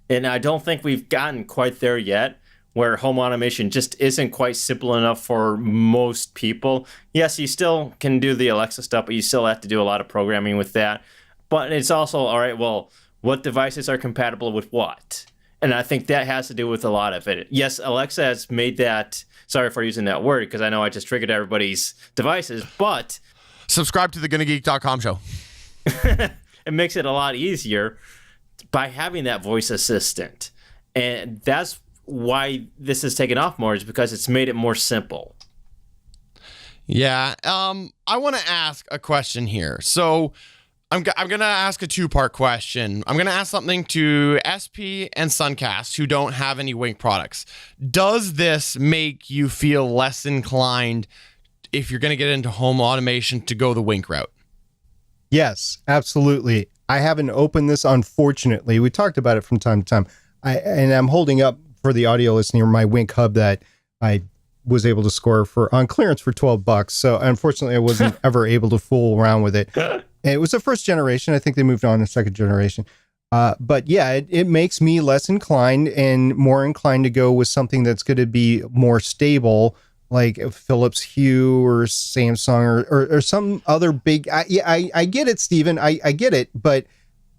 And I don't think we've gotten quite there yet, where home automation just isn't quite simple enough for most people. Yes, you still can do the Alexa stuff, but you still have to do a lot of programming with that. But it's also, all right, well, what devices are compatible with what? And I think that has to do with a lot of it. Yes, Alexa has made that, sorry for using that word, because I know I just triggered everybody's devices, but subscribe to the GonnaGeek.com show. It makes it a lot easier by having that voice assistant. And that's why this has taken off more, is because it's made it more simple. Yeah. I want to ask a question here. So I'm going to ask a two-part question. I'm going to ask something to SP and Sunkast, who don't have any Wink products. Does this make you feel less inclined, if you're going to get into home automation, to go the Wink route? Yes, absolutely. I haven't opened this, unfortunately. We talked about it from time to time. I'm holding up for the audio listener my Wink hub that I was able to score on clearance for $12. So unfortunately, I wasn't ever able to fool around with it. It was the first generation. I think they moved on to second generation. But yeah, it makes me less inclined and more inclined to go with something that's going to be more stable, like a Philips Hue or Samsung or some other big. I get it, Stephen. I get it, but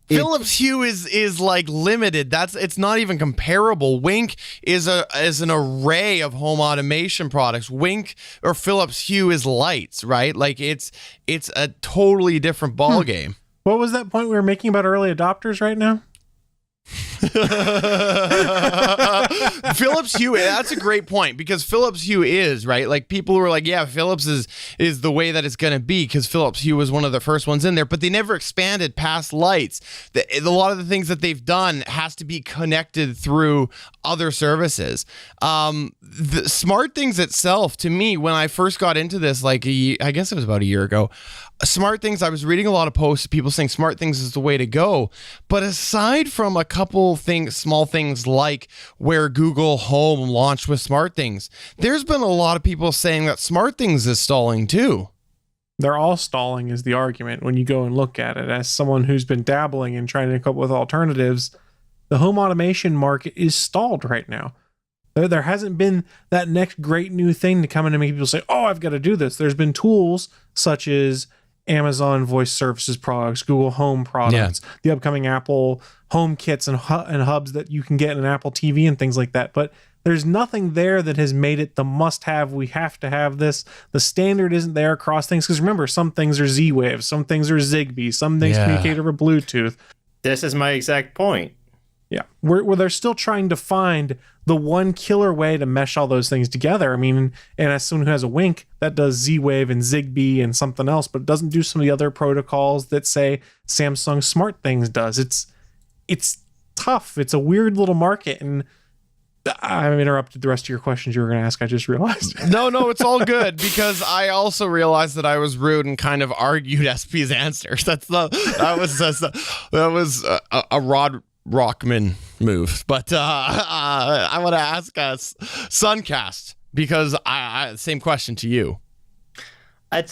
Philips Hue is like limited. It's not even comparable. Wink is an array of home automation products. Wink or Philips Hue is lights, right? Like it's a totally different ball game. What was that point we were making about early adopters right now? Philips Hue, that's a great point, because Philips Hue is, right? Like people were like, yeah, Philips is the way that it's going to be, because Philips Hue was one of the first ones in there, but they never expanded past lights. A lot of the things that they've done has to be connected through other services. The Smart Things itself, to me, when I first got into this, I guess it was about a year ago, Smart Things, I was reading a lot of posts of people saying Smart Things is the way to go. But aside from a couple things, small things like where Google Home launched with Smart Things, there's been a lot of people saying that Smart Things is stalling too. They're all stalling is the argument when you go and look at it. As someone who's been dabbling and trying to come up with alternatives, the home automation market is stalled right now. There hasn't been that next great new thing to come in and make people say, oh, I've got to do this. There's been tools such as Amazon Voice Services products, Google Home products, the upcoming Apple Home kits and hubs that you can get in an Apple TV and things like that. But There's nothing there that has made it the must-have. We have to have this. The standard isn't there across things. Because remember, some things are Z-Wave, some things are Zigbee, some things communicate over Bluetooth. This is my exact point. Yeah, where they're still trying to find the one killer way to mesh all those things together. I mean, and as someone who has a Wink, that does Z-Wave and Zigbee and something else, but it doesn't do some of the other protocols that, say, Samsung Smart Things does. It's tough. It's a weird little market, and I've interrupted the rust of your questions you were going to ask. I just realized. No, it's all good, because I also realized that I was rude and kind of argued SP's answers. That was a Rod Rockman move. But I want to ask us Sunkast, because same question to you. I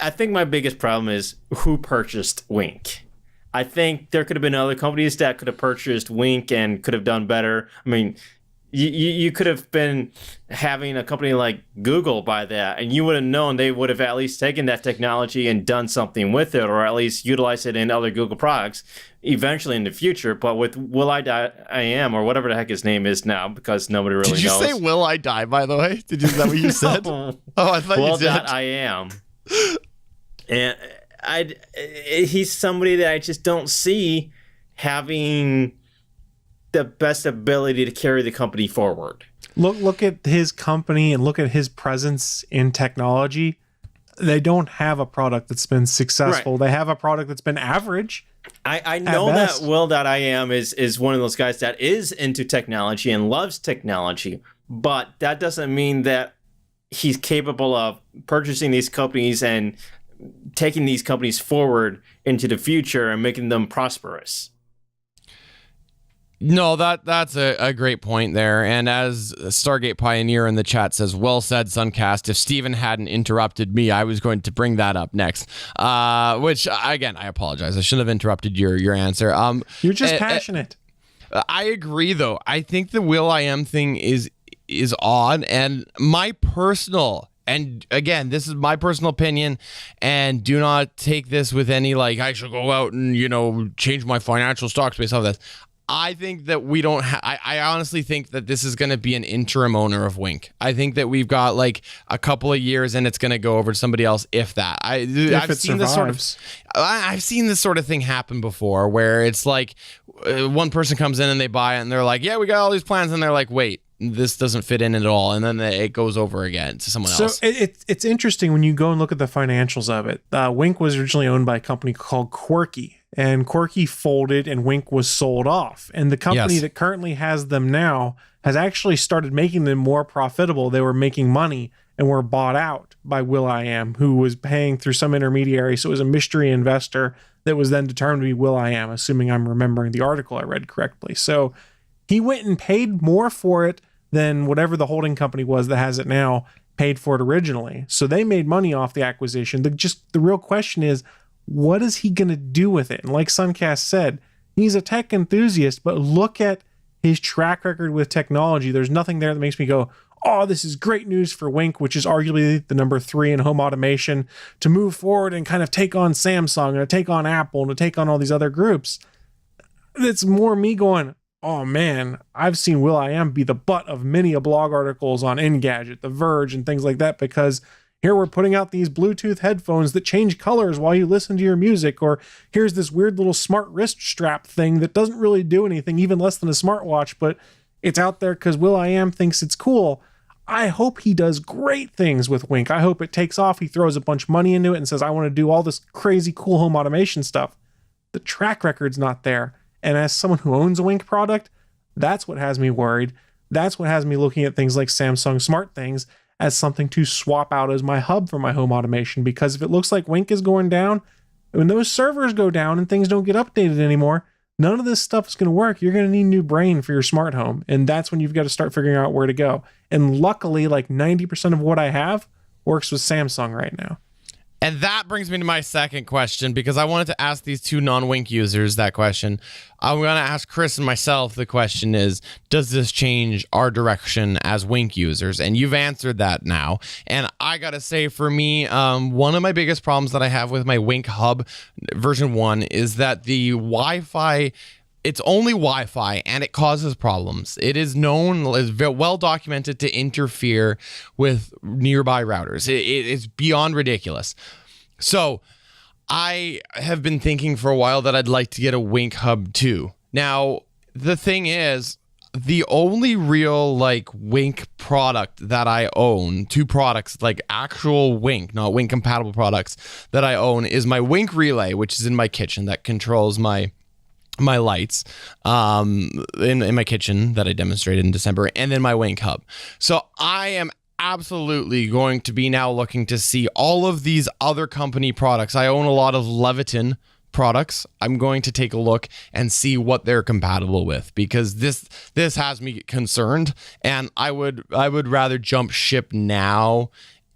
think my biggest problem is who purchased Wink. I think there could have been other companies that could have purchased Wink and could have done better. I mean, you could have been having a company like Google buy that, and you would have known they would have at least taken that technology and done something with it, or at least utilized it in other Google products eventually in the future. But with will.i.am, or whatever the heck his name is now, because nobody really knows. Did you say will I die, by the way? Is that what you said? No. Oh, I thought you did. Will.i.am. And he's somebody that I just don't see having the best ability to carry the company forward. Look at his company and look at his presence in technology. They don't have a product that's been successful. Right. They have a product that's been average. I know that will.i.am is one of those guys that is into technology and loves technology, but that doesn't mean that he's capable of purchasing these companies and taking these companies forward into the future and making them prosperous. No, that's a great point there. And as Stargate Pioneer in the chat says, well said, Sunkast. If Steven hadn't interrupted me, I was going to bring that up next. Which, again, I apologize. I shouldn't have interrupted your answer. You're just passionate. I agree, though. I think the will.i.am thing is odd. And my personal... And again, this is my personal opinion, and do not take this with any, like, I should go out and, change my financial stocks based off this. I think that we don't I honestly think that this is going to be an interim owner of Wink. I think that we've got like a couple of years and it's going to go over to somebody else, if that. I've seen this sort of thing happen before, where it's like one person comes in and they buy it and they're like, yeah, we got all these plans, and they're like, wait, this doesn't fit in at all, and then it goes over again to someone else. So it's interesting when you go and look at the financials of it. Wink was originally owned by a company called Quirky, and Quirky folded and Wink was sold off. And the company that currently has them now has actually started making them more profitable. They were making money and were bought out by will.i.am, who was paying through some intermediary. So it was a mystery investor that was then determined to be will.i.am, assuming I'm remembering the article I read correctly. So he went and paid more for it than whatever the holding company was that has it now paid for it originally. So they made money off the acquisition. The real question is, what is he going to do with it? And like Sunkast said, he's a tech enthusiast, but look at his track record with technology. There's nothing there that makes me go, oh, this is great news for Wink, which is arguably the number 3 in home automation, to move forward and kind of take on Samsung and to take on Apple and to take on all these other groups. It's more me going, oh man, I've seen will.i.am be the butt of many a blog articles on Engadget, The Verge, and things like that, because here we're putting out these Bluetooth headphones that change colors while you listen to your music, or here's this weird little smart wrist strap thing that doesn't really do anything, even less than a smartwatch, but it's out there because will.i.am thinks it's cool. I hope he does great things with Wink. I hope it takes off. He throws a bunch of money into it and says, I want to do all this crazy cool home automation stuff. The track record's not there. And as someone who owns a Wink product, that's what has me worried. That's what has me looking at things like Samsung Smart Things as something to swap out as my hub for my home automation. Because if it looks like Wink is going down, when those servers go down and things don't get updated anymore, none of this stuff is going to work. You're going to need a new brain for your smart home. And that's when you've got to start figuring out where to go. And luckily, like 90% of what I have works with Samsung right now. And that brings me to my second question, because I wanted to ask these two non-Wink users that question. I'm going to ask Chris and myself, the question is, does this change our direction as Wink users? And you've answered that now. And I got to say, for me, one of my biggest problems that I have with my Wink Hub version 1 is that the Wi-Fi it's only Wi-Fi, and it causes problems. It is known, is well documented, to interfere with nearby routers. It's beyond ridiculous. So I have been thinking for a while that I'd like to get a Wink Hub too. Now, the thing is, the only real like Wink product that I own, 2 products, like actual Wink, not Wink compatible products that I own, is my Wink relay, which is in my kitchen, that controls my lights in my kitchen that I demonstrated in December, and then my Wink Hub. So I am absolutely going to be now looking to see all of these other company products. I own a lot of Leviton products. I'm going to take a look and see what they're compatible with, because this has me concerned, and I would rather jump ship now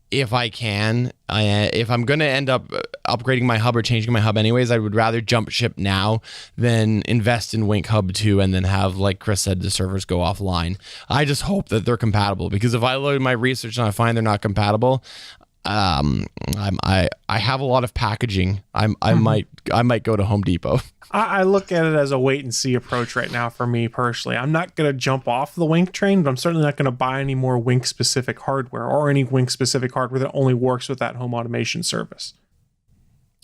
if I can. If I'm going to end up upgrading my hub or changing my hub anyways, I would rather jump ship now than invest in Wink Hub 2 and then have, like Chris said, the servers go offline. I just hope that they're compatible, because if I load my research and I find they're not compatible, I have a lot of packaging. I might go to Home Depot. I look at it as a wait and see approach right now for me personally. I'm not going to jump off the Wink train, but I'm certainly not going to buy any more Wink specific hardware or any Wink specific hardware that only works with that home automation service.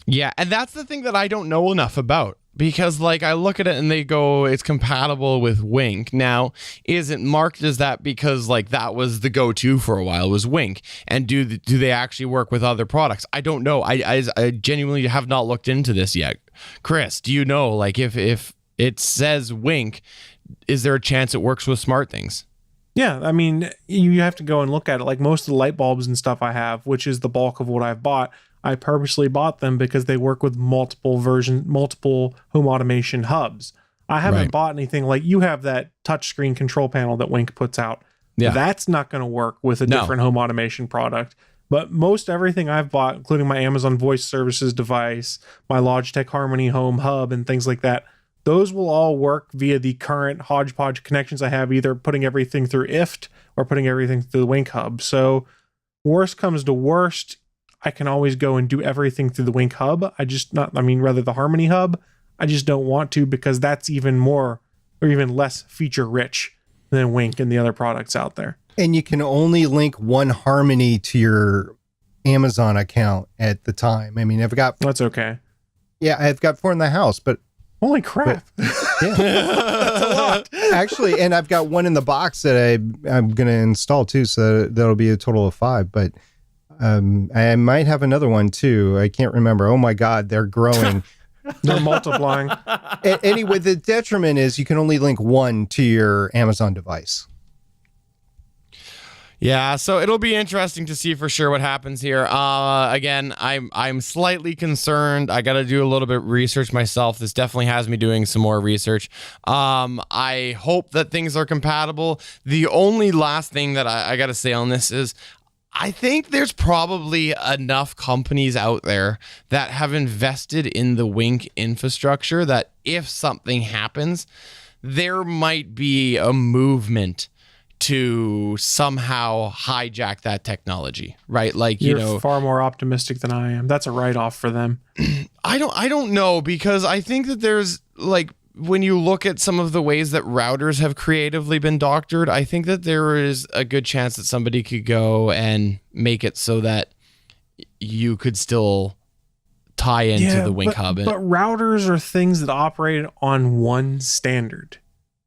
Yeah, and that's the thing that I don't know enough about, because like I look at it and they go, it's compatible with Wink. Now, is it marked as that because like that was the go-to for a while, was Wink? And do they actually work with other products? I don't know. I genuinely have not looked into this yet. Chris, do you know, like if it says Wink, is there a chance it works with SmartThings? Yeah, I mean, you have to go and look at it. Like most of the light bulbs and stuff I have, which is the bulk of what I've bought, I purposely bought them because they work with multiple home automation hubs. I haven't bought anything like you have that touchscreen control panel that Wink puts out. Yeah. That's not going to work with a different home automation product. But most everything I've bought, including my Amazon Voice Services device, my Logitech Harmony Home Hub, and things like that, those will all work via the current hodgepodge connections I have, either putting everything through IFT or putting everything through the Wink Hub. So worst comes to worst, I can always go and do everything through the Wink Hub. Rather the Harmony Hub. I just don't want to, because that's even more or even less feature rich than Wink and the other products out there. And you can only link one Harmony to your Amazon account at the time. I mean, That's okay. Yeah, I've got 4 in the house, but holy crap. Yeah. That's a lot. Actually, and I've got 1 in the box that I'm going to install too, so that'll be a total of 5. But I might have another one too. I can't remember. Oh my God, they're growing. They're multiplying. Anyway, the detriment is you can only link 1 to your Amazon device. Yeah, so it'll be interesting to see for sure what happens here. Again, I'm slightly concerned. I got to do a little bit of research myself. This definitely has me doing some more research. I hope that things are compatible. The only last thing that I got to say on this is I think there's probably enough companies out there that have invested in the Wink infrastructure that if something happens, there might be a movement to somehow hijack that technology, right? Like, You're far more optimistic than I am. That's a write-off for them. I don't know, because I think that there's like, when you look at some of the ways that routers have creatively been doctored, I think that there is a good chance that somebody could go and make it so that you could still tie into the Wink Hub. But routers are things that operate on one standard.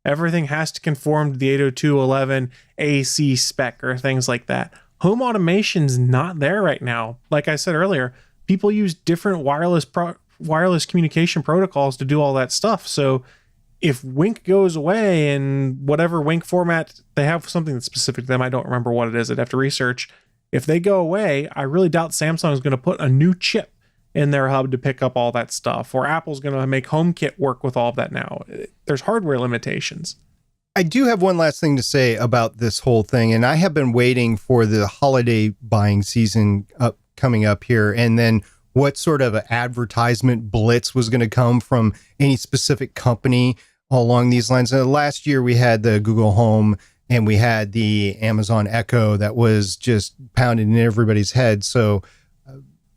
Everything has to conform to the 802.11 AC spec or things like that. Home automation's not there right now. Like I said earlier, people use different wireless communication protocols to do all that stuff. So if Wink goes away and whatever Wink format, they have something that's specific to them. I don't remember what it is. I'd have to research. If they go away, I really doubt Samsung is going to put a new chip in their hub to pick up all that stuff, or Apple's going to make HomeKit work with all of that now. There's hardware limitations. I do have one last thing to say about this whole thing, and I have been waiting for the holiday buying season coming up here, and then what sort of advertisement blitz was going to come from any specific company along these lines. Last year we had the Google Home and we had the Amazon Echo that was just pounded in everybody's head. So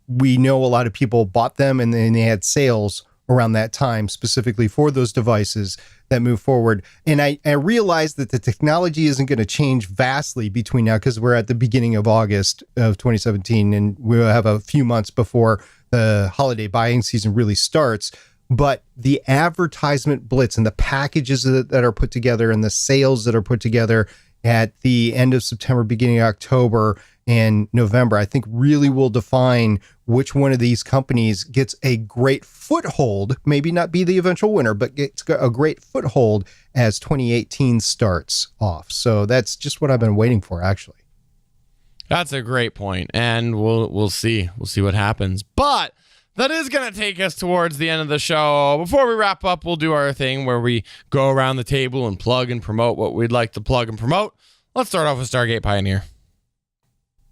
we know a lot of people bought them and then they had sales around that time, specifically for those devices that move forward. And I realize that the technology isn't going to change vastly between now, because we're at the beginning of August of 2017, and we'll have a few months before the holiday buying season really starts. But the advertisement blitz and the packages that are put together and the sales that are put together at the end of September, beginning of October and November, I think really will define which one of these companies gets a great foothold, maybe not be the eventual winner, but gets a great foothold as 2018 starts off. So that's just what I've been waiting for, actually. That's a great point, and we'll see. We'll see what happens. But that is going to take us towards the end of the show. Before we wrap up, we'll do our thing where we go around the table and plug and promote what we'd like to plug and promote. Let's start off with Stargate Pioneer.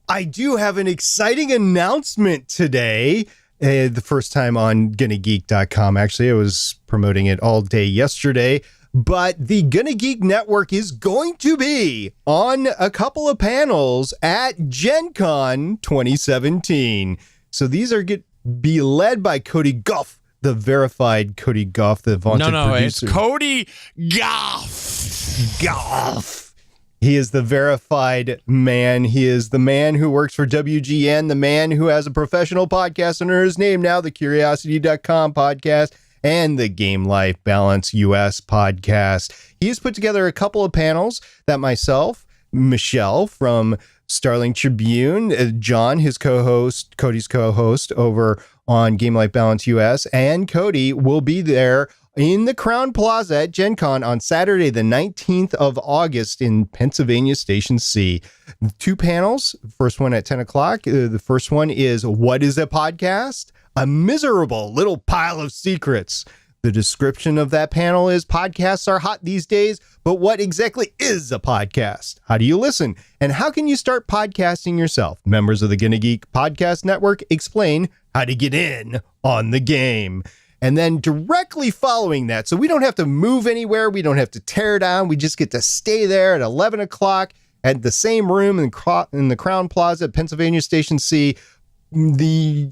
I do have an exciting announcement today. The first time on GonnaGeek.com. Actually, I was promoting it all day yesterday. But the Gonna Geek Network is going to be on a couple of panels at Gen Con 2017. So these are be led by Cody Goff, the verified Cody Goff, the vaunted producer. It's Cody Goff. Goff. He is the verified man. He is the man who works for WGN, the man who has a professional podcast under his name now, the Curiosity.com podcast and the Game Life Balance US podcast. He has put together a couple of panels that myself, Michelle from Starling Tribune, John, his co-host, Cody's co-host over on Game Life Balance US, and Cody will be there in the Crown Plaza at Gen Con on Saturday, the 19th of August in Pennsylvania Station C. 2 panels, first one at 10 o'clock. The first one is What is a Podcast? A miserable little pile of secrets. The description of that panel is podcasts are hot these days, but what exactly is a podcast? How do you listen? And how can you start podcasting yourself? Members of the Gonna Geek Podcast Network explain how to get in on the game. And then directly following that, so we don't have to move anywhere, we don't have to tear down, we just get to stay there at 11 o'clock at the same room in the Crown Plaza at Pennsylvania Station C. The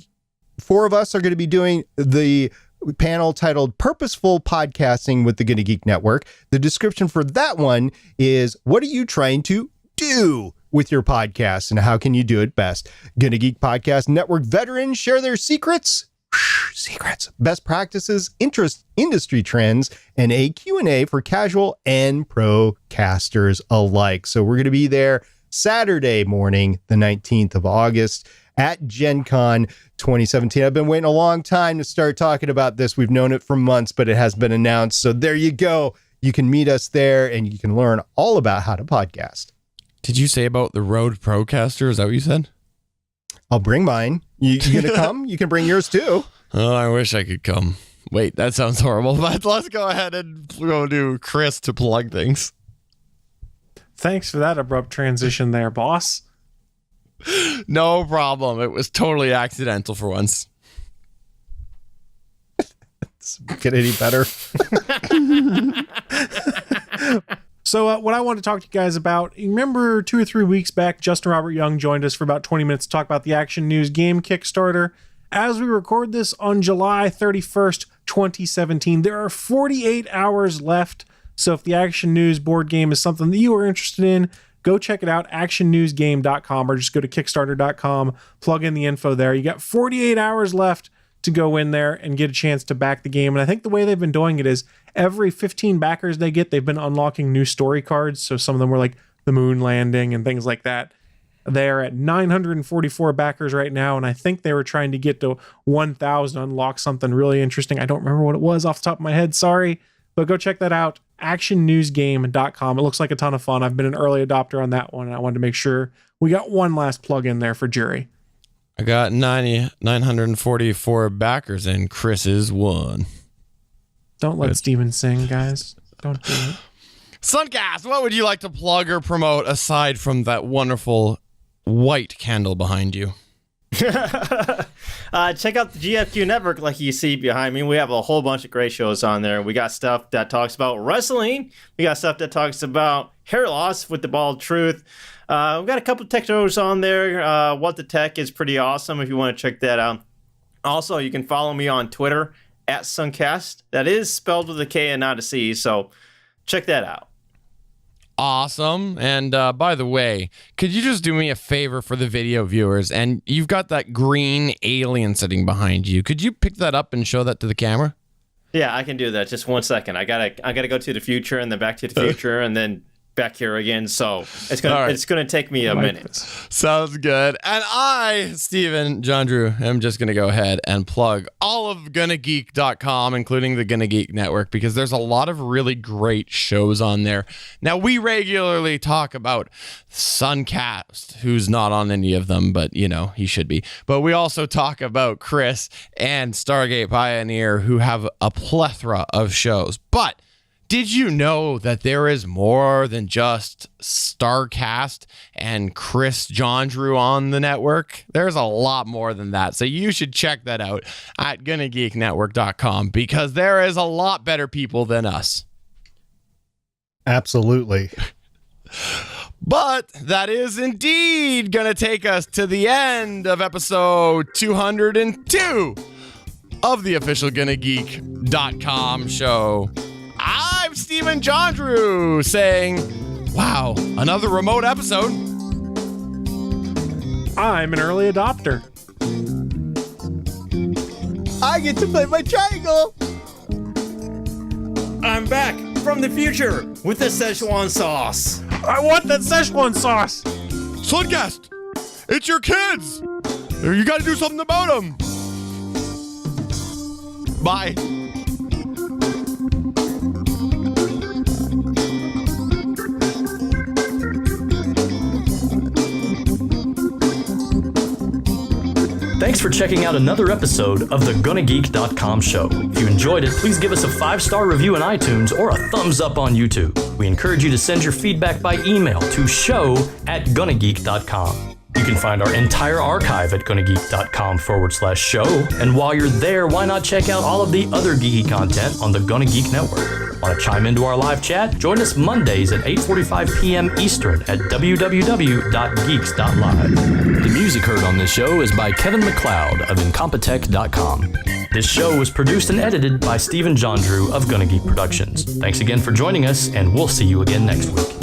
4 of us are going to be doing the panel titled Purposeful Podcasting with the Gonna Geek Network. The description for that one is, what are you trying to do with your podcast and how can you do it best? Gonna Geek Podcast Network veterans share their secrets, best practices, industry trends, and a Q&A for casual and pro casters alike. So we're going to be there Saturday morning, the 19th of August at Gen Con 2017. I've been waiting a long time to start talking about this. We've known it for months, but it has been announced. So there you go. You can meet us there and you can learn all about how to podcast. Did you say about the Rode Procaster? Is that what you said? I'll bring mine. You going to come? You can bring yours too. Oh, I wish I could come. Wait, that sounds horrible, but let's go ahead and go do Chris to plug things. Thanks for that abrupt transition there, boss. No problem. It was totally accidental for once. Get any better? So what I want to talk to you guys about, you remember 2 or 3 weeks back, Justin Robert Young joined us for about 20 minutes to talk about the Action News game Kickstarter. As we record this on July 31st, 2017, there are 48 hours left. So if the Action News board game is something that you are interested in, go check it out, actionnewsgame.com, or just go to kickstarter.com, plug in the info there. You got 48 hours left to go in there and get a chance to back the game. And I think the way they've been doing it is every 15 backers they get, they've been unlocking new story cards. So some of them were like the moon landing and things like that. They're at 944 backers right now, and I think they were trying to get to 1,000, unlock something really interesting. I don't remember what it was off the top of my head, sorry. But go check that out, actionnewsgame.com. It looks like a ton of fun. I've been an early adopter on that one, and I wanted to make sure we got one last plug in there for Jury. I got 944 backers, and Chris is one. Don't let Steven sing, guys. Don't do it. Sunkast, what would you like to plug or promote aside from that wonderful white candle behind you? Check out the GFQ network like you see behind me. We have a whole bunch of great shows on there. We got stuff that talks about wrestling. We got stuff that talks about hair loss with the bald truth. We've got a couple of tech shows on there. What the Tech is pretty awesome if you want to check that out. Also, you can follow me on Twitter at Sunkast. That is spelled with a K and not a C, so check that out. Awesome. And by the way, could you just do me a favor for the video viewers? And you've got that green alien sitting behind you. Could you pick that up and show that to the camera? Yeah, I can do that. Just 1 second. I gotta go to the future and then back to the future and then back here again. So it's gonna take me a minute. Sounds good. And I, Stephen Jondrew, am just gonna go ahead and plug all of GonnaGeek.com, including the Gonna Geek Network, because there's a lot of really great shows on there. Now, we regularly talk about Sunkast, who's not on any of them, but you know, he should be. But we also talk about Chris and Stargate Pioneer, who have a plethora of shows. But did you know that there is more than just Starcast and Chris Jondrew on the network? There's a lot more than that. So you should check that out at GonnaGeekNetwork.com, because there is a lot better people than us. Absolutely. But that is indeed going to take us to the end of episode 202 of the official GonnaGeek.com show. I'm Stephen Jondrew saying, wow, another remote episode. I'm an early adopter. I get to play my triangle. I'm back from the future with the Szechuan sauce. I want that Szechuan sauce. Sunkast, it's your kids. You got to do something about them. Bye. Thanks for checking out another episode of the GonnaGeek.com show. If you enjoyed it, please give us a 5-star review in iTunes or a thumbs up on YouTube. We encourage you to send your feedback by email to show@GonnaGeek.com. You can find our entire archive at GonnaGeek.com/show. And while you're there, why not check out all of the other geeky content on the Gonna Geek Network? Want to chime into our live chat? Join us Mondays at 8:45 p.m. Eastern at www.geeks.live. The music heard on this show is by Kevin MacLeod of Incompetech.com. This show was produced and edited by Stephen Jondrew of Gonna Geek Productions. Thanks again for joining us, and we'll see you again next week.